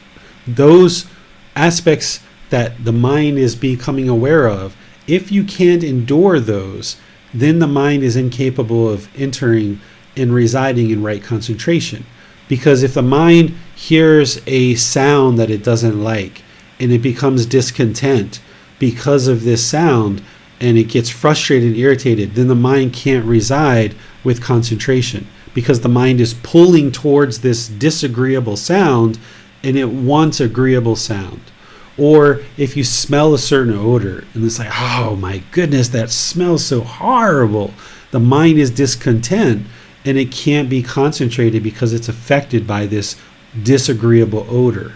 those aspects that the mind is becoming aware of, if you can't endure those, then the mind is incapable of entering and residing in right concentration. Because if the mind hears a sound that it doesn't like and it becomes discontent because of this sound and it gets frustrated and irritated, then the mind can't reside with concentration because the mind is pulling towards this disagreeable sound and it wants agreeable sound. Or if you smell a certain odor and it's like, oh my goodness, that smells so horrible, the mind is discontent and it can't be concentrated because it's affected by this disagreeable odor.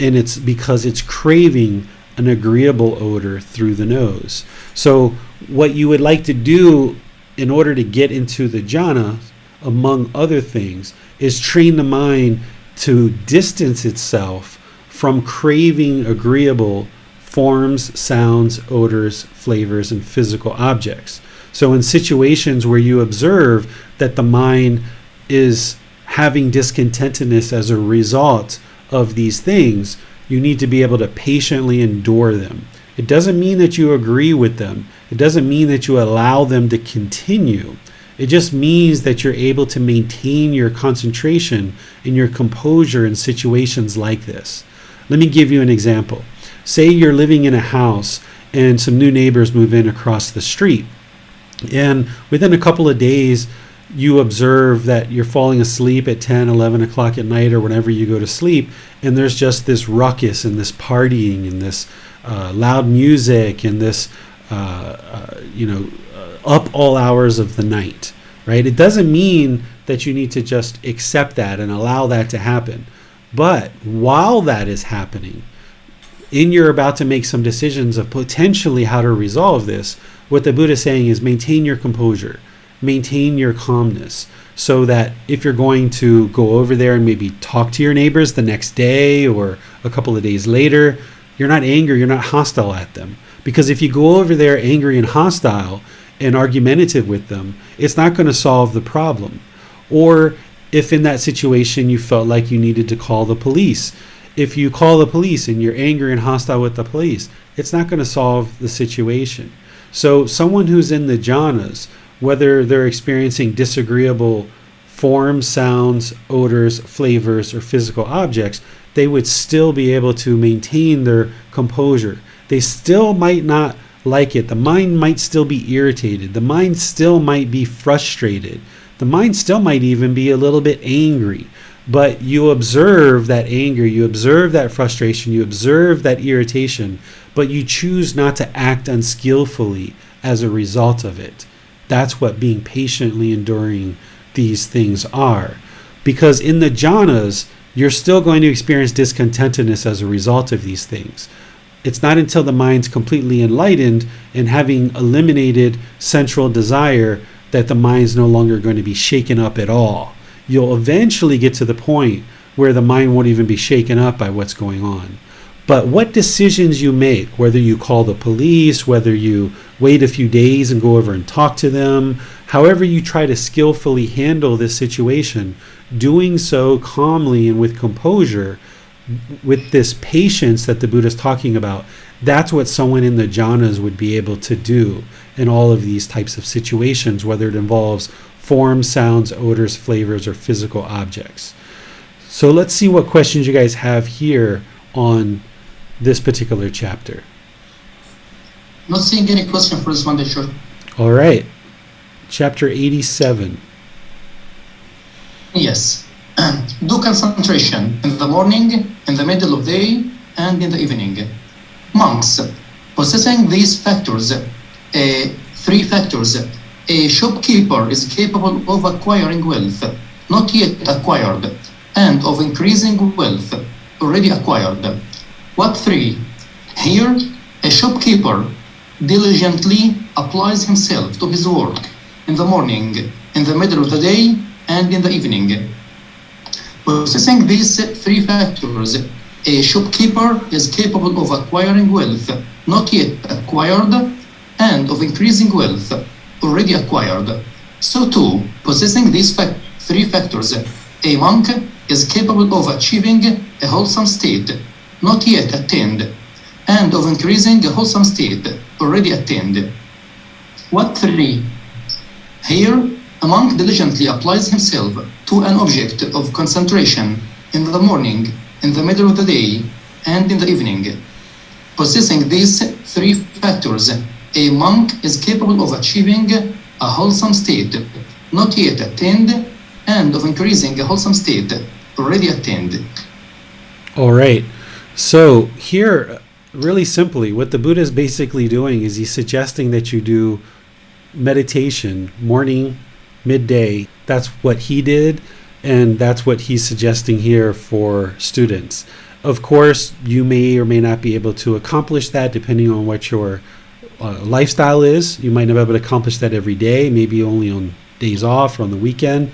And it's because it's craving an agreeable odor through the nose. So what you would like to do in order to get into the jhana, among other things, is train the mind to distance itself from craving agreeable forms, sounds, odors, flavors, and physical objects. So in situations where you observe that the mind is having discontentedness as a result of these things, you need to be able to patiently endure them. It doesn't mean that you agree with them. It doesn't mean that you allow them to continue. It just means that you're able to maintain your concentration and your composure in situations like this. Let me give you an example. Say you're living in a house and some new neighbors move in across the street. And within a couple of days, you observe that you're falling asleep at 10, 11 o'clock at night or whenever you go to sleep, and there's just this ruckus and this partying and this loud music and this, up all hours of the night, right? It doesn't mean that you need to just accept that and allow that to happen. But while that is happening, and you're about to make some decisions of potentially how to resolve this, what the Buddha is saying is maintain your composure, maintain your calmness, so that if you're going to go over there and maybe talk to your neighbors the next day or a couple of days later, you're not angry, you're not hostile at them. Because if you go over there angry and hostile and argumentative with them, it's not going to solve the problem. Or if in that situation you felt like you needed to call the police, if you call the police and you're angry and hostile with the police, it's not going to solve the situation. So someone who's in the jhanas, whether they're experiencing disagreeable forms, sounds, odors, flavors, or physical objects, they would still be able to maintain their composure. They still might not like it. The mind might still be irritated. The mind still might be frustrated. The mind still might even be a little bit angry. But you observe that anger, you observe that frustration, you observe that irritation, but you choose not to act unskillfully as a result of it. That's what being patiently enduring these things are. Because in the jhanas, you're still going to experience discontentedness as a result of these things. It's not until the mind's completely enlightened and having eliminated sensual desire that the mind's no longer going to be shaken up at all. You'll eventually get to the point where the mind won't even be shaken up by what's going on. But what decisions you make, whether you call the police, whether you wait a few days and go over and talk to them, however you try to skillfully handle this situation, doing so calmly and with composure, with this patience that the Buddha is talking about, that's what someone in the jhanas would be able to do in all of these types of situations, whether it involves forms, sounds, odors, flavors, or physical objects. So let's see what questions you guys have here on this particular chapter. Not seeing any question for this one, teacher. All right. Chapter 87. Yes. Do concentration in the morning, in the middle of the day, and in the evening. Monks, possessing these factors, three factors, a shopkeeper is capable of acquiring wealth, not yet acquired, and of increasing wealth, already acquired. What three? Here, a shopkeeper diligently applies himself to his work in the morning, in the middle of the day, and in the evening. Possessing these three factors, a shopkeeper is capable of acquiring wealth, not yet acquired, and of increasing wealth, already acquired. So too, possessing these three factors, a monk is capable of achieving a wholesome state, not yet attained, and of increasing a wholesome state, already attained. What three? Here, a monk diligently applies himself to an object of concentration in the morning, in the middle of the day, and in the evening. Possessing these three factors, a monk is capable of achieving a wholesome state, not yet attained, and of increasing a wholesome state already attained. All right. So here, really simply, what the Buddha is basically doing is he's suggesting that you do meditation morning, midday. That's what he did, and that's what he's suggesting here for students. Of course, you may or may not be able to accomplish that depending on what your lifestyle is. You might not be able to accomplish that every day, maybe only on days off or on the weekend.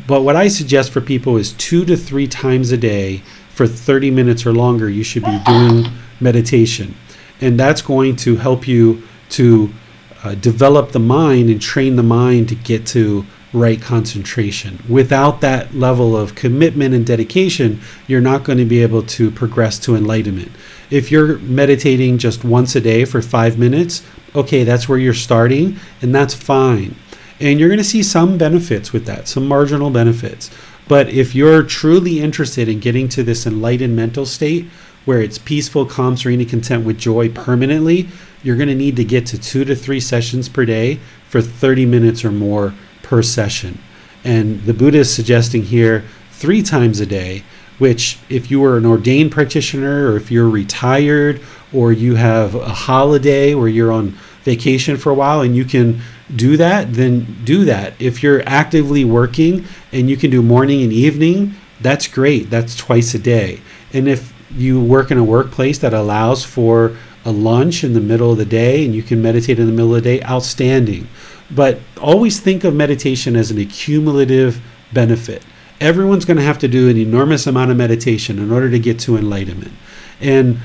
But what I suggest for people is 2 to 3 times a day for 30 minutes or longer, you should be doing meditation. And that's going to help you to develop the mind and train the mind to get to right concentration. Without that level of commitment and dedication, you're not going to be able to progress to enlightenment. If you're meditating just once a day for 5 minutes, okay, that's where you're starting, and that's fine. And you're going to see some benefits with that, some marginal benefits. But if you're truly interested in getting to this enlightened mental state where it's peaceful, calm, serene, and content with joy permanently, you're going to need to get to 2 to 3 sessions per day for 30 minutes or more per session. And the Buddha is suggesting here 3 times a day, which if you were an ordained practitioner, or if you're retired, or you have a holiday where you're on vacation for a while and you can do that, then do that. If you're actively working and you can do morning and evening, that's great. That's twice a day. And if you work in a workplace that allows for a lunch in the middle of the day and you can meditate in the middle of the day, outstanding. But always think of meditation as an accumulative benefit. Everyone's going to have to do an enormous amount of meditation in order to get to enlightenment. And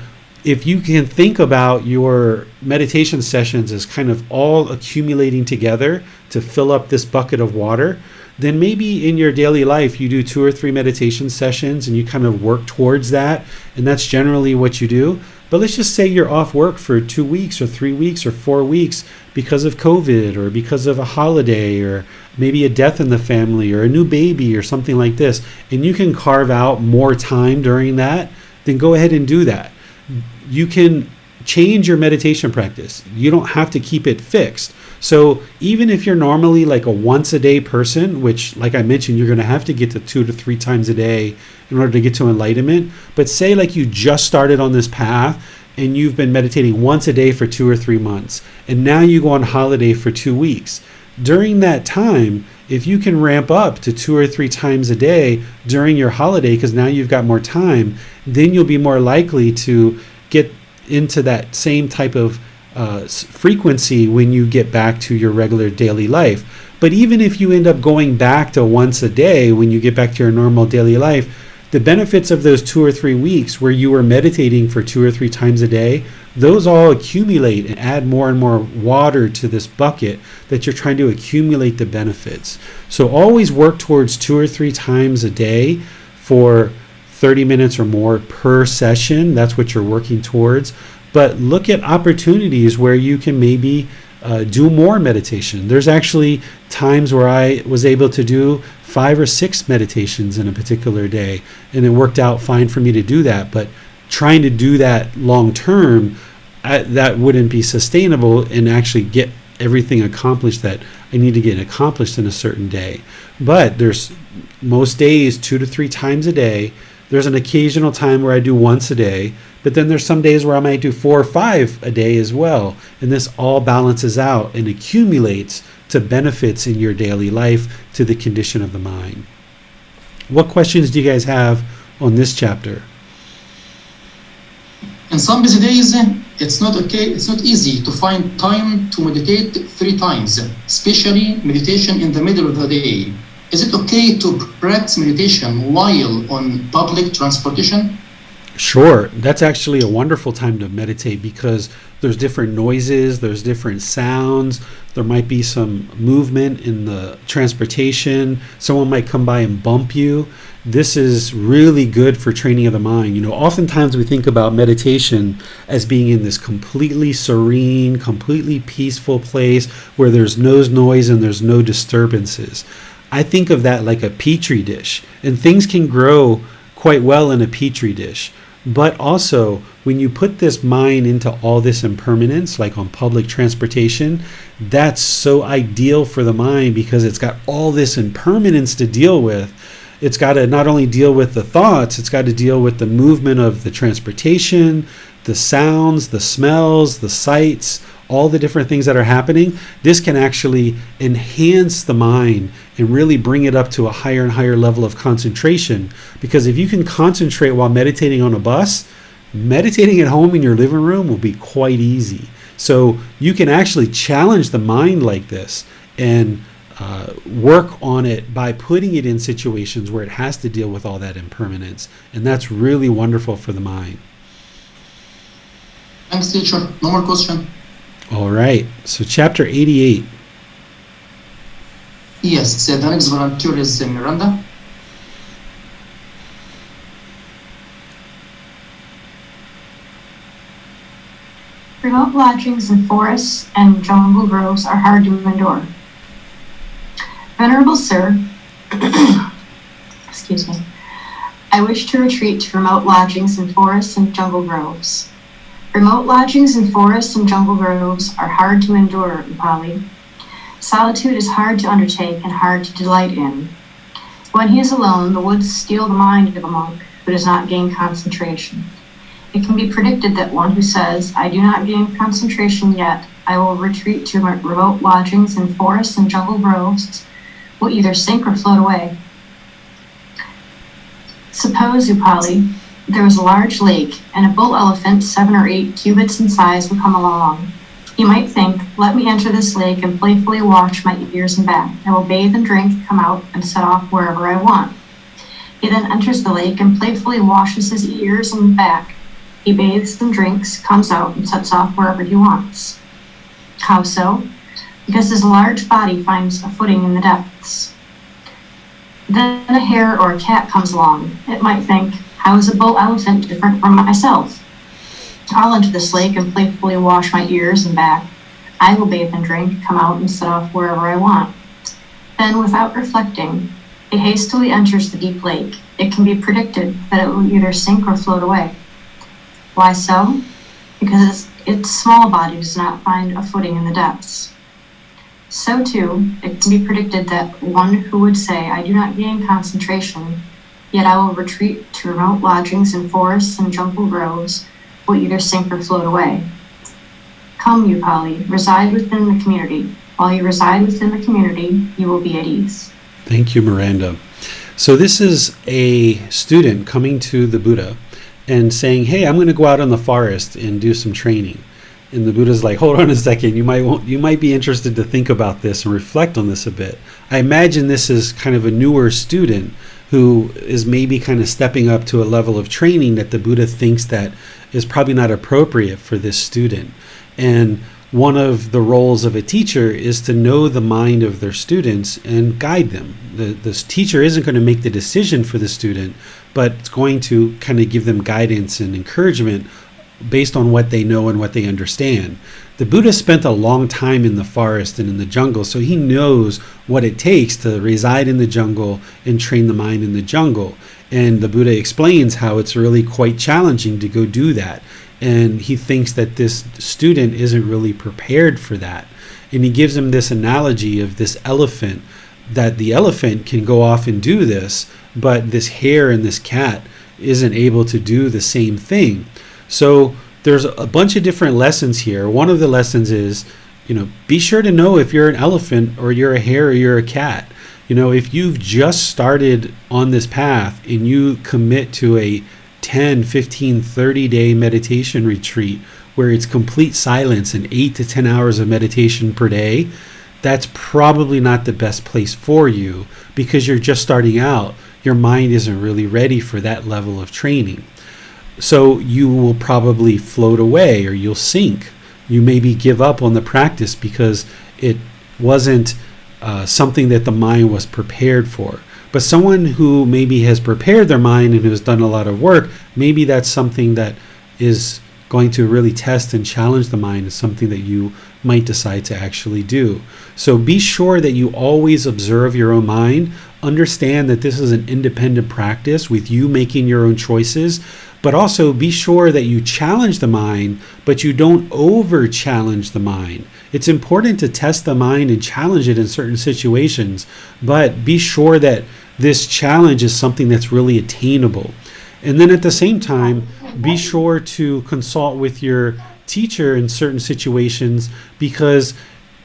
if you can think about your meditation sessions as kind of all accumulating together to fill up this bucket of water, then maybe in your daily life you do 2 or 3 meditation sessions and you kind of work towards that, and that's generally what you do. But let's just say you're off work for 2 weeks or 3 weeks or 4 weeks because of COVID or because of a holiday or maybe a death in the family or a new baby or something like this, and you can carve out more time during that, then go ahead and do that. You can change your meditation practice. You don't have to keep it fixed. So even if you're normally like a once a day person, which like I mentioned, you're going to have to get to 2 to 3 times a day in order to get to enlightenment. But say like you just started on this path and you've been meditating once a day for 2 or 3 months, and now you go on holiday for 2 weeks. During that time, if you can ramp up to 2 or 3 times a day during your holiday, because now you've got more time, then you'll be more likely to get into that same type of frequency when you get back to your regular daily life. But even if you end up going back to once a day when you get back to your normal daily life, the benefits of those 2 or 3 weeks where you were meditating for 2 or 3 times a day, those all accumulate and add more and more water to this bucket that you're trying to accumulate the benefits. So always work towards 2 or 3 times a day for 30 minutes or more per session. That's what you're working towards. But look at opportunities where you can maybe do more meditation. There's actually times where I was able to do 5 or 6 meditations in a particular day, and it worked out fine for me to do that. But trying to do that long term, that wouldn't be sustainable and actually get everything accomplished that I need to get accomplished in a certain day. But there's most days 2 to 3 times a day. There's an occasional time where I do once a day, but then there's some days where I might do 4 or 5 a day as well. And this all balances out and accumulates to benefits in your daily life to the condition of the mind. What questions do you guys have on this chapter? In some busy days, it's not easy to find time to meditate 3 times, especially meditation in the middle of the day. Is it okay to practice meditation while on public transportation? Sure. That's actually a wonderful time to meditate because there's different noises, there's different sounds, there might be some movement in the transportation, someone might come by and bump you. this is really good for training of the mind. You know, oftentimes we think about meditation as being in this completely serene, completely peaceful place where there's no noise and there's no disturbances. I think of that like a petri dish, and things can grow quite well in a petri dish. But also, when you put this mind into all this impermanence, like on public transportation, that's so ideal for the mind because it's got all this impermanence to deal with. It's got to not only deal with the thoughts, it's got to deal with the movement of the transportation, the sounds, the smells, the sights, all the different things that are happening. This can actually enhance the mind and really bring it up to a higher and higher level of concentration. Because if you can concentrate while meditating on a bus, meditating at home in your living room will be quite easy. So you can actually challenge the mind like this and work on it by putting it in situations where it has to deal with all that impermanence. And that's really wonderful for the mind. Thanks, teacher. No more question. All right, so chapter 88. Yes, the next volunteer is Miranda. Remote lodgings in forests and jungle groves are hard to endure. Venerable Sir, excuse me, I wish to retreat to remote lodgings in forests and jungle groves. Remote lodgings in forests and jungle groves are hard to endure in Pali. Solitude is hard to undertake and hard to delight in. When he is alone, the woods steal the mind of a monk who does not gain concentration. It can be predicted that one who says, I do not gain concentration yet, I will retreat to remote lodgings in forests and jungle groves, will either sink or float away. Suppose, Upali, there was a large lake, and a bull elephant 7 or 8 cubits in size would come along. You might think, let me enter this lake and playfully wash my ears and back. I will bathe and drink, come out, and set off wherever I want. He then enters the lake and playfully washes his ears and back. He bathes and drinks, comes out, and sets off wherever he wants. How so? Because his large body finds a footing in the depths. Then a hare or a cat comes along. It might think, how is a bull elephant different from myself? I'll enter this lake and playfully wash my ears and back. I will bathe and drink, come out, and set off wherever I want. Then, without reflecting, it hastily enters the deep lake. It can be predicted that it will either sink or float away. Why so? Because its small body does not find a footing in the depths. So too, it can be predicted that one who would say, I do not gain concentration, yet I will retreat to remote lodgings in forests and jungle groves, will either sink or float away. Come, you Pali, reside within the community. While you reside within the community, you will be at ease. Thank you, Miranda. So this is a student coming to the Buddha and saying, hey, I'm going to go out in the forest and do some training. And the Buddha's like, hold on a second, you might be interested to think about this and reflect on this a bit. I imagine this is kind of a newer student who is maybe kind of stepping up to a level of training that the Buddha thinks that is probably not appropriate for this student. And one of the roles of a teacher is to know the mind of their students and guide them. The teacher isn't going to make the decision for the student, but it's going to kind of give them guidance and encouragement based on what they know and what they understand. The Buddha spent a long time in the forest and in the jungle, so he knows what it takes to reside in the jungle and train the mind in the jungle. And the Buddha explains how it's really quite challenging to go do that. And he thinks that this student isn't really prepared for that. And he gives him this analogy of this elephant, that the elephant can go off and do this, but this hare and this cat isn't able to do the same thing. So there's a bunch of different lessons here. One of the lessons is, be sure to know if you're an elephant or you're a hare or you're a cat. If you've just started on this path and you commit to a 10, 15, 30-day meditation retreat where it's complete silence and 8 to 10 hours of meditation per day, that's probably not the best place for you because you're just starting out. Your mind isn't really ready for that level of training. So you will probably float away or you'll sink. You maybe give up on the practice because it wasn't something that the mind was prepared for. But someone who maybe has prepared their mind and who has done a lot of work, maybe that's something that is going to really test and challenge the mind, is something that you might decide to actually do. So be sure that you always observe your own mind. Understand that this is an independent practice with you making your own choices, but also be sure that you challenge the mind, but you don't over challenge the mind. It's important to test the mind and challenge it in certain situations, but be sure that this challenge is something that's really attainable. And then at the same time, be sure to consult with your teacher in certain situations, because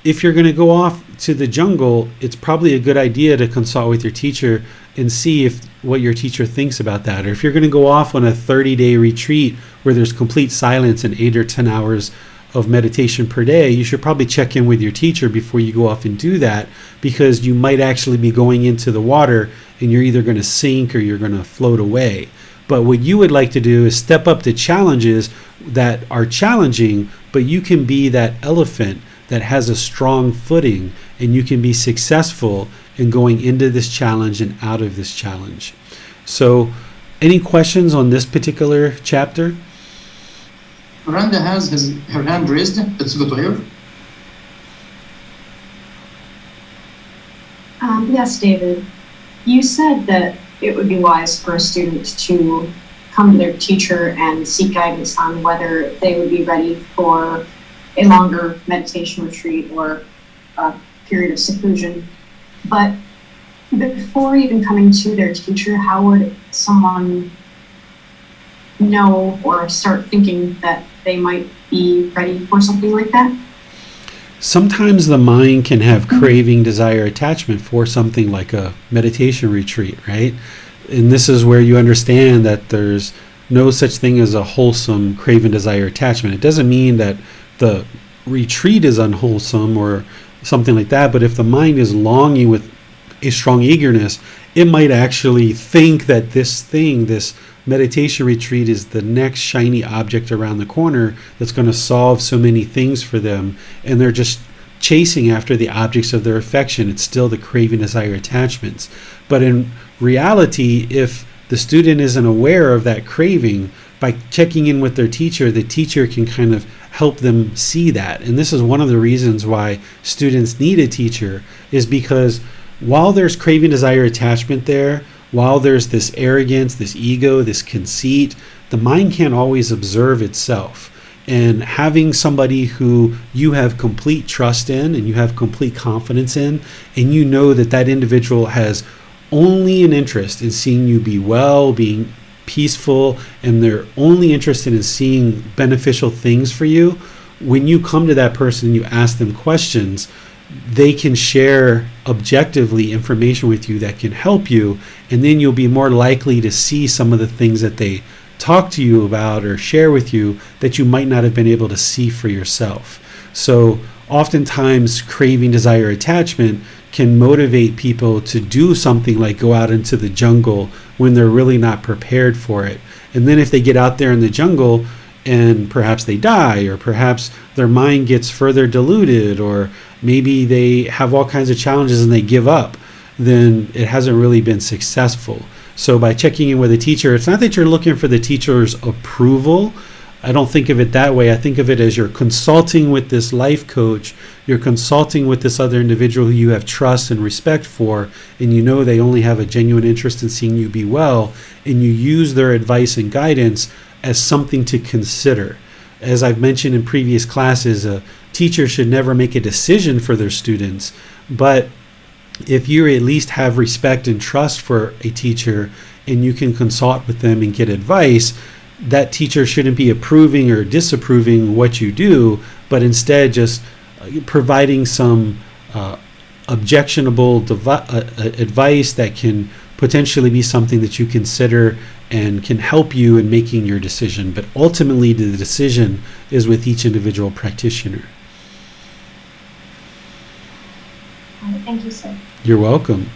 if you're going to go off to the jungle, it's probably a good idea to consult with your teacher and see if what your teacher thinks about that. Or if you're going to go off on a 30-day retreat where there's complete silence and 8 or 10 hours of meditation per day, you should probably check in with your teacher before you go off and do that, because you might actually be going into the water and you're either going to sink or you're going to float away. But what you would like to do is step up to challenges that are challenging, but you can be that elephant that has a strong footing, and you can be successful in going into this challenge and out of this challenge. So, any questions on this particular chapter? Miranda has her hand raised. Let's go to her. Yes, David. You said that it would be wise for a student to come to their teacher and seek guidance on whether they would be ready for a longer meditation retreat or a period of seclusion. But before even coming to their teacher, how would someone know or start thinking that they might be ready for something like that? Sometimes the mind can have craving, desire, attachment for something like a meditation retreat, right? And this is where you understand that there's no such thing as a wholesome craving, desire, attachment. It doesn't mean that the retreat is unwholesome or something like that, but if the mind is longing with a strong eagerness, it might actually think that this meditation retreat is the next shiny object around the corner that's going to solve so many things for them, and they're just chasing after the objects of their affection. It's still the craving, desire, attachments. But in reality, if the student isn't aware of that craving, by checking in with their teacher, the teacher can kind of help them see that. And this is one of the reasons why students need a teacher, is because while there's craving, desire, attachment there, while there's this arrogance, this ego, this conceit, the mind can't always observe itself. And having somebody who you have complete trust in and you have complete confidence in, and you know that that individual has only an interest in seeing you be well, being peaceful, and they're only interested in seeing beneficial things for you, when you come to that person and you ask them questions, they can share objectively information with you that can help you, and then you'll be more likely to see some of the things that they talk to you about or share with you that you might not have been able to see for yourself. So oftentimes craving, desire, attachment can motivate people to do something like go out into the jungle when they're really not prepared for it. And then if they get out there in the jungle and perhaps they die, or perhaps their mind gets further diluted, or maybe they have all kinds of challenges and they give up, then it hasn't really been successful. So by checking in with a teacher, it's not that you're looking for the teacher's approval. I don't think of it that way. I think of it as you're consulting with this life coach, you're consulting with this other individual who you have trust and respect for, and you know they only have a genuine interest in seeing you be well, and you use their advice and guidance as something to consider. As I've mentioned in previous classes, a teacher should never make a decision for their students, but if you at least have respect and trust for a teacher and you can consult with them and get advice, that teacher shouldn't be approving or disapproving what you do, but instead just providing some objectionable advice that can potentially be something that you consider and can help you in making your decision. But ultimately, the decision is with each individual practitioner. Thank you, sir. You're welcome.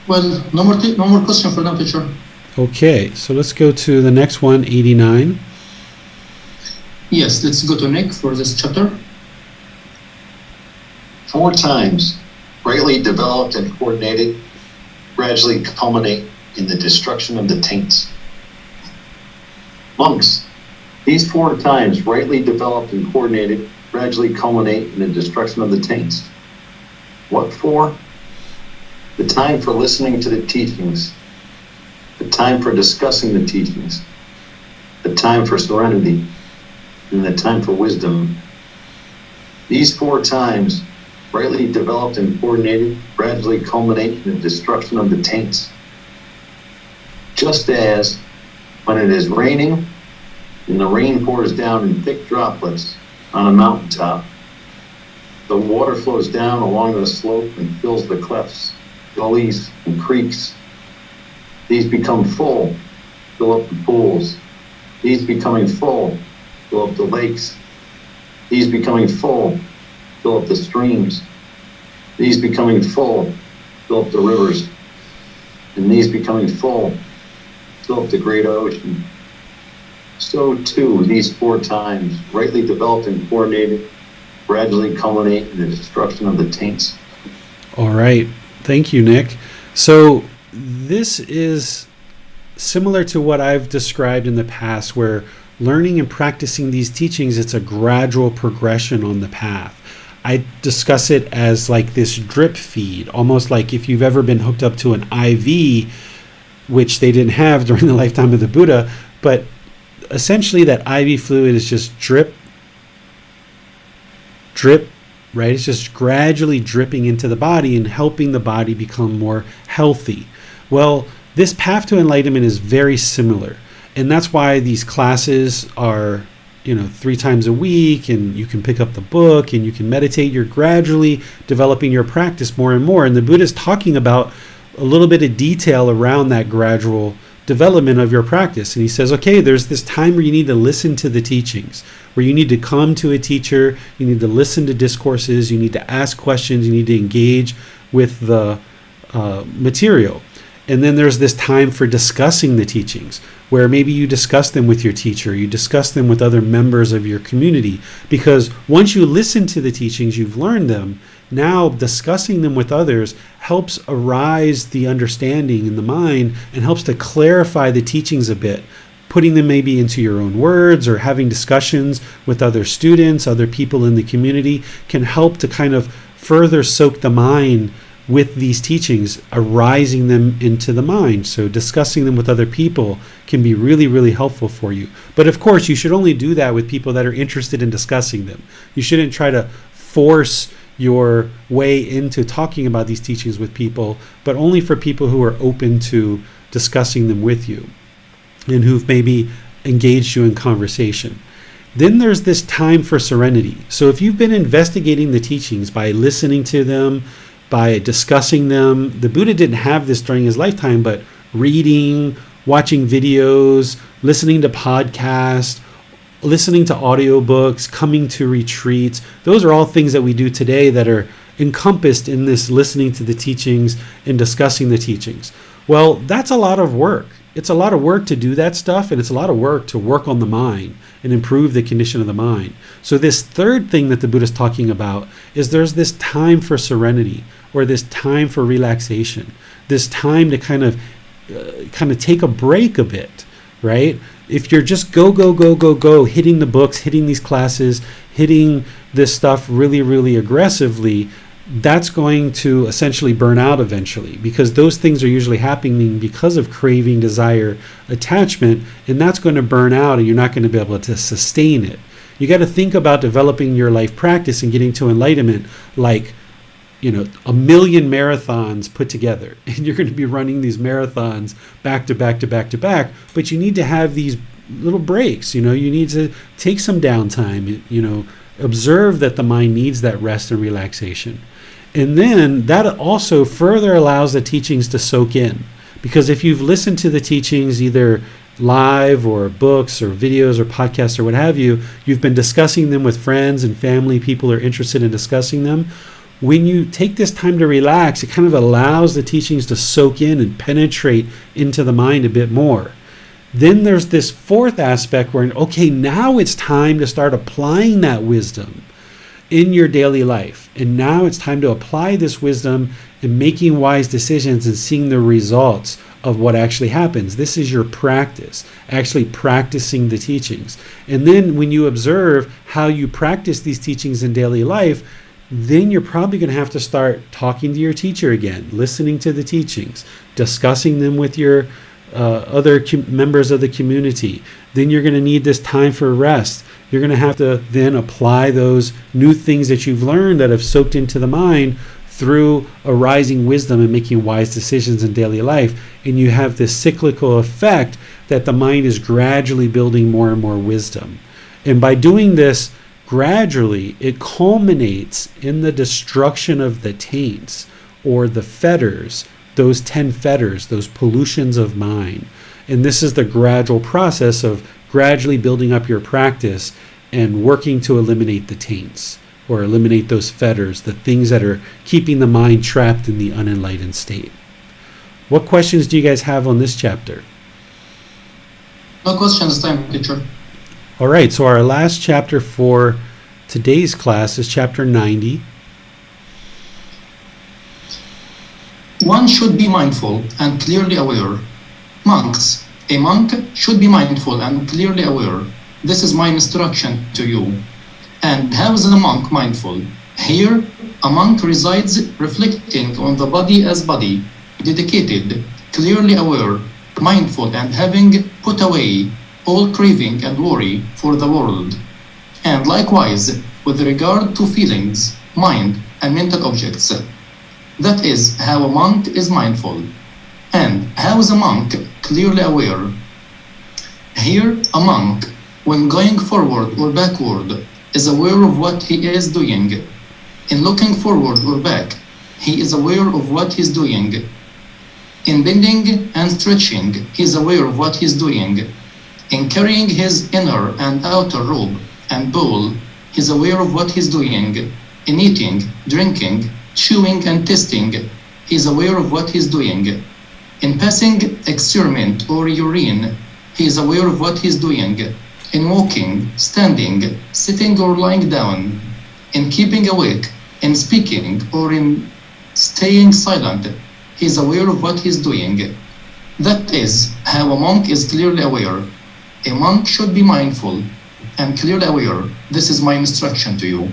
Well, no more question for now, teacher. Okay, so let's go to the next one, 89. Yes, let's go to Nick for this chapter. 4 times, greatly developed and coordinated, gradually culminate in the destruction of the taints. Monks, these 4 times, rightly developed and coordinated, gradually culminate in the destruction of the taints. What for? The time for listening to the teachings, the time for discussing the teachings, the time for serenity, and the time for wisdom. These 4 times, rightly developed and coordinated, gradually culminate in the destruction of the taints. Just as when it is raining and the rain pours down in thick droplets on a mountaintop, the water flows down along the slope and fills the clefts, gullies, and creeks. These become full, fill up the pools. These becoming full, fill up the lakes. These becoming full, fill up the streams. These becoming full, fill up the rivers. And these becoming full, fill up the great ocean. So too, these 4 times, rightly developed and coordinated, gradually culminate in the destruction of the taints. All right. Thank you, Nick. So this is similar to what I've described in the past, where learning and practicing these teachings, it's a gradual progression on the path. I discuss it as like this drip feed, almost like if you've ever been hooked up to an IV, which they didn't have during the lifetime of the Buddha, but essentially that IV fluid is just drip, right? It's just gradually dripping into the body and helping the body become more healthy. Well, this path to enlightenment is very similar. And that's why these classes are, 3 times a week, and you can pick up the book and you can meditate. You're gradually developing your practice more and more. And the Buddha is talking about a little bit of detail around that gradual development of your practice. And he says, okay, there's this time where you need to listen to the teachings, where you need to come to a teacher, you need to listen to discourses, you need to ask questions, you need to engage with the material. And then there's this time for discussing the teachings, where maybe you discuss them with your teacher, you discuss them with other members of your community, because once you listen to the teachings, you've learned them. Now discussing them with others helps arise the understanding in the mind and helps to clarify the teachings a bit, putting them maybe into your own words, or having discussions with other students, other people in the community can help to kind of further soak the mind with these teachings, arising them into the mind. So discussing them with other people can be really, really helpful for you. But of course, you should only do that with people that are interested in discussing them. You shouldn't try to force your way into talking about these teachings with people, but only for people who are open to discussing them with you and who've maybe engaged you in conversation. Then there's this time for serenity. So if you've been investigating the teachings by listening to them, by discussing them, the Buddha didn't have this during his lifetime, but reading, watching videos, listening to podcasts, listening to audiobooks, coming to retreats, those are all things that we do today that are encompassed in this listening to the teachings and discussing the teachings. Well, that's a lot of work. It's a lot of work to do that stuff, and it's a lot of work to work on the mind and improve the condition of the mind. So this third thing that the Buddha is talking about is there's this time for serenity, or this time for relaxation, this time to kind of take a break a bit, right? If you're just go, hitting the books, hitting these classes, hitting this stuff really, really aggressively, that's going to essentially burn out eventually, because those things are usually happening because of craving, desire, attachment, and that's going to burn out, and you're not going to be able to sustain it. You got to think about developing your life practice and getting to enlightenment like, 1 million marathons put together, and you're going to be running these marathons back to back to back to back, but you need to have these little breaks. You need to take some downtime, observe that the mind needs that rest and relaxation. And then that also further allows the teachings to soak in, because if you've listened to the teachings either live or books or videos or podcasts or what have you, you've been discussing them with friends and family, people who are interested in discussing them. When you take this time to relax, it kind of allows the teachings to soak in and penetrate into the mind a bit more. Then there's this fourth aspect where, okay, now it's time to start applying that wisdom. in your daily life. And now it's time to apply this wisdom in making wise decisions and seeing the results of what actually happens. This is your practice, actually practicing the teachings. And then when you observe how you practice these teachings in daily life, then you're probably going to have to start talking to your teacher again, listening to the teachings, discussing them with your other members of the community. Then you're going to need this time for rest. You're going to have to then apply those new things that you've learned that have soaked into the mind through arising wisdom and making wise decisions in daily life. And you have this cyclical effect that the mind is gradually building more and more wisdom. And by doing this gradually, it culminates in the destruction of the taints or the fetters, those 10 fetters, those pollutions of mind. And this is the gradual process of gradually building up your practice and working to eliminate the taints or eliminate those fetters, the things that are keeping the mind trapped in the unenlightened state. What questions do you guys have on this chapter? No questions, time, teacher. All right, so our last chapter for today's class is chapter 90. One should be mindful and clearly aware. Monks, a monk should be mindful and clearly aware. This is my instruction to you. And how is a monk mindful? Here, a monk resides reflecting on the body as body, dedicated, clearly aware, mindful, and having put away all craving and worry for the world. And likewise, with regard to feelings, mind, and mental objects. That is how a monk is mindful. And how is a monk clearly aware? Here, a monk, when going forward or backward, is aware of what he is doing. In looking forward or back, he is aware of what he is doing. In bending and stretching, he is aware of what he is doing. In carrying his inner and outer robe and bowl, he is aware of what he is doing. In eating, drinking, chewing, and tasting, he is aware of what he is doing. In passing excrement or urine, he is aware of what he is doing. In walking, standing, sitting, or lying down, in keeping awake, in speaking, or in staying silent, he is aware of what he is doing. That is how a monk is clearly aware. A monk should be mindful and clearly aware. This is my instruction to you.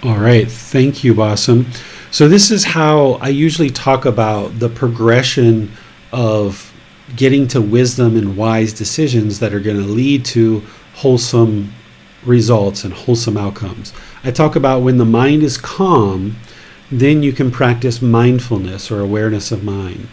All right, thank you, Basam. So this is how I usually talk about the progression of getting to wisdom and wise decisions that are going to lead to wholesome results and wholesome outcomes. I talk about when the mind is calm, then you can practice mindfulness or awareness of mind.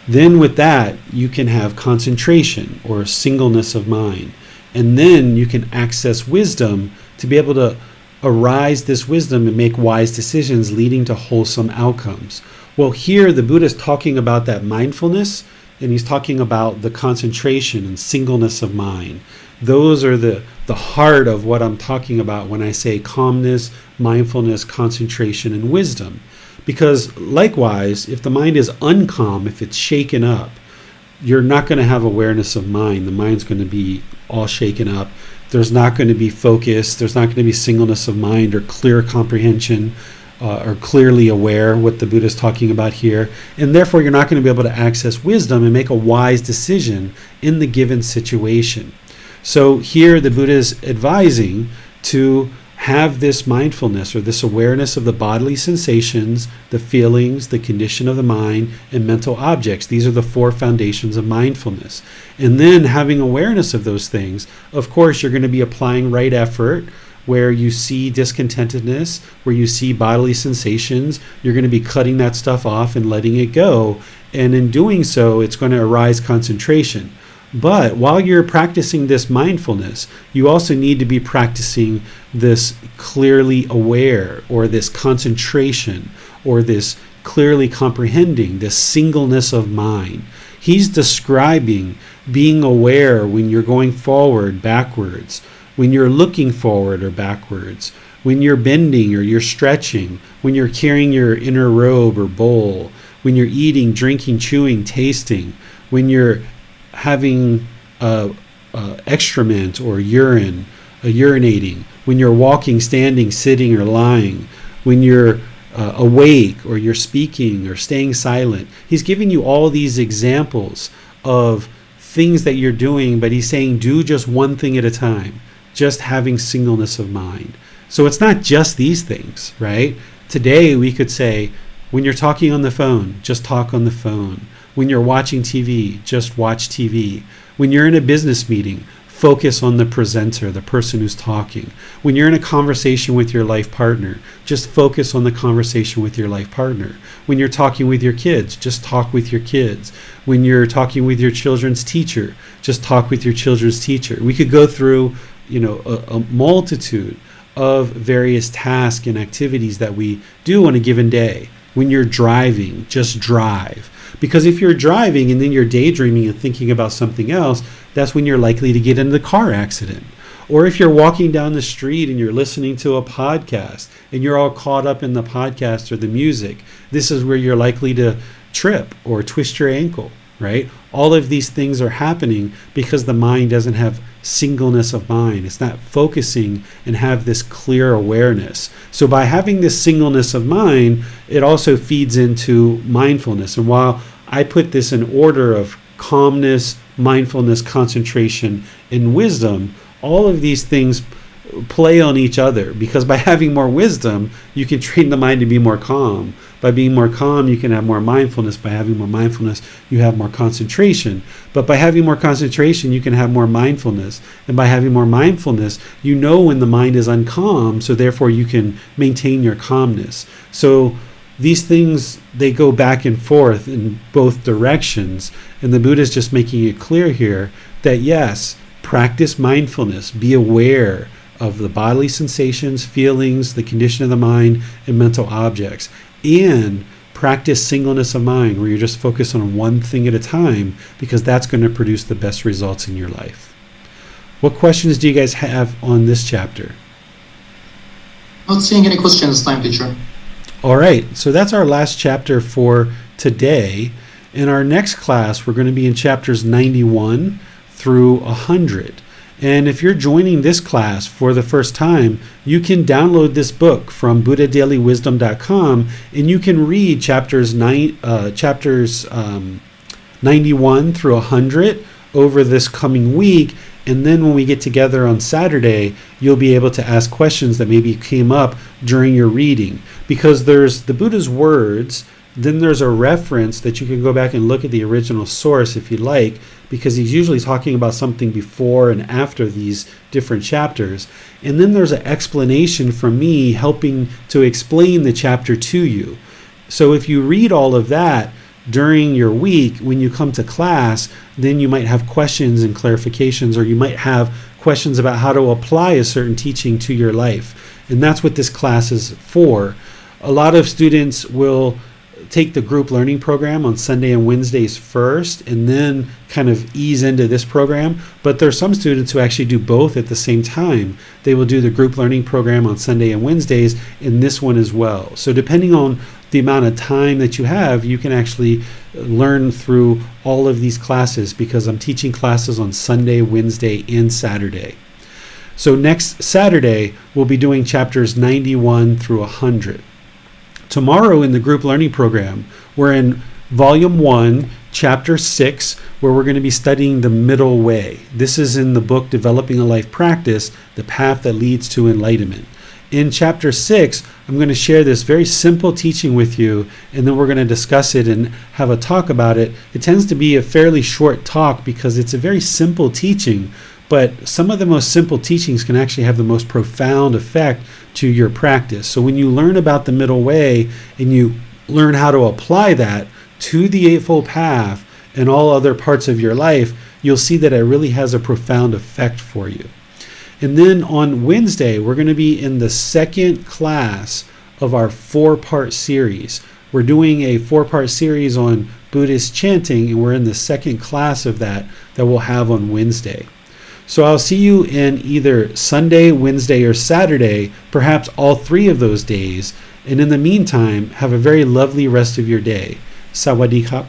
Then with that, you can have concentration or singleness of mind. And then you can access wisdom to be able to arise this wisdom and make wise decisions leading to wholesome outcomes. Well, here the Buddha is talking about that mindfulness, and he's talking about the concentration and singleness of mind. Those are the heart of what I'm talking about when I say calmness, mindfulness, concentration, and wisdom. Because likewise, if the mind is uncalm, if it's shaken up, you're not going to have awareness of mind. The mind's going to be all shaken up. There's not going to be focus. There's not going to be singleness of mind or clear comprehension or clearly aware what the Buddha is talking about here. And therefore, you're not going to be able to access wisdom and make a wise decision in the given situation. So here the Buddha is advising to have this mindfulness or this awareness of the bodily sensations, the feelings, the condition of the mind, and mental objects. These are the 4 foundations of mindfulness. And then having awareness of those things, of course, you're going to be applying right effort where you see discontentedness, where you see bodily sensations. You're going to be cutting that stuff off and letting it go. And in doing so, it's going to arise concentration. But while you're practicing this mindfulness, you also need to be practicing this clearly aware, or this concentration, or this clearly comprehending, this singleness of mind. He's describing being aware when you're going forward, backwards, when you're looking forward or backwards, when you're bending or you're stretching, when you're carrying your inner robe or bowl, when you're eating, drinking, chewing, tasting, when you're having excrement or urine, urinating, when you're walking, standing, sitting, or lying, when you're awake, or you're speaking, or staying silent. He's giving you all these examples of things that you're doing, but he's saying do just one thing at a time, just having singleness of mind. So it's not just these things, right? Today we could say, when you're talking on the phone, just talk on the phone. When you're watching TV, just watch TV. When you're in a business meeting, focus on the presenter, the person who's talking. When you're in a conversation with your life partner, just focus on the conversation with your life partner. When you're talking with your kids, just talk with your kids. When you're talking with your children's teacher, just talk with your children's teacher. We could go through, a multitude of various tasks and activities that we do on a given day. When you're driving, just drive. Because if you're driving and then you're daydreaming and thinking about something else, that's when you're likely to get into the car accident. Or if you're walking down the street and you're listening to a podcast and you're all caught up in the podcast or the music, this is where you're likely to trip or twist your ankle, right? All of these things are happening because the mind doesn't have singleness of mind. It's not focusing and have this clear awareness. So by having this singleness of mind, it also feeds into mindfulness. And while I put this in order of calmness, mindfulness, concentration, and wisdom, all of these things play on each other, because by having more wisdom, you can train the mind to be more calm. By being more calm, you can have more mindfulness. By having more mindfulness, you have more concentration. But by having more concentration, you can have more mindfulness. And by having more mindfulness, you know when the mind is uncalm, so therefore you can maintain your calmness. So these things, they go back and forth in both directions. And the Buddha is just making it clear here that yes, practice mindfulness, be aware of the bodily sensations, feelings, the condition of the mind, and mental objects. And practice singleness of mind, where you're just focused on one thing at a time, because that's going to produce the best results in your life. What questions do you guys have on this chapter? Not seeing any questions this time, teacher. All right, so that's our last chapter for today. In our next class, we're going to be in chapters 91 through 100. And if you're joining this class for the first time, you can download this book from buddhadailywisdom.com, and you can read chapters 91 through 100 over this coming week. And then when we get together on Saturday, you'll be able to ask questions that maybe came up during your reading. Because there's the Buddha's words, then there's a reference that you can go back and look at the original source if you like, because he's usually talking about something before and after these different chapters. And then there's an explanation from me helping to explain the chapter to you. So if you read all of that during your week, when you come to class, then you might have questions and clarifications, or you might have questions about how to apply a certain teaching to your life. And that's what this class is for. A lot of students will take the group learning program on Sunday and Wednesdays first, and then kind of ease into this program. But there are some students who actually do both at the same time. They will do the group learning program on Sunday and Wednesdays, and this one as well. So depending on the amount of time that you have, you can actually learn through all of these classes, because I'm teaching classes on Sunday, Wednesday, and Saturday. So next Saturday, we'll be doing chapters 91 through 100. Tomorrow in the group learning program, we're in Volume 1, Chapter 6, where we're going to be studying the middle way. This is in the book Developing a Life Practice, The Path That Leads to Enlightenment. In Chapter 6, I'm going to share this very simple teaching with you, and then we're going to discuss it and have a talk about it. It tends to be a fairly short talk because it's a very simple teaching, but some of the most simple teachings can actually have the most profound effect to your practice. So when you learn about the middle way and you learn how to apply that to the Eightfold Path and all other parts of your life, you'll see that it really has a profound effect for you. And then on Wednesday, we're going to be in the second class of our 4-part series. We're doing a 4-part series on Buddhist chanting, and we're in the second class of that we'll have on Wednesday. So I'll see you in either Sunday, Wednesday, or Saturday, perhaps all 3 of those days. And in the meantime, have a very lovely rest of your day. Sawadee krap.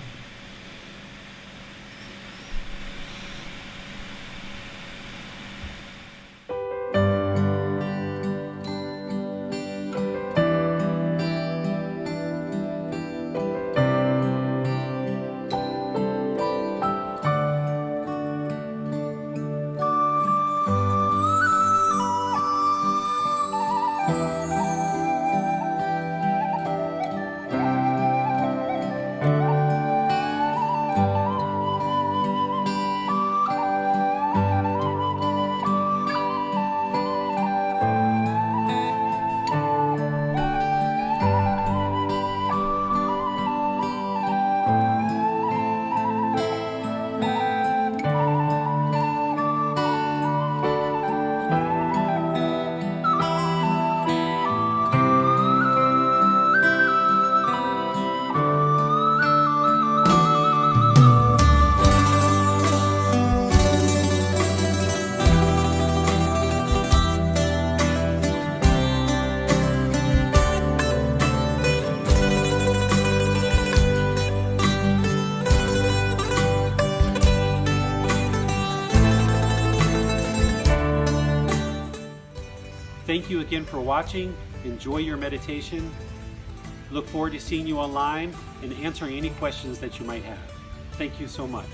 Thank you again for watching. Enjoy your meditation. Look forward to seeing you online and answering any questions that you might have. Thank you so much.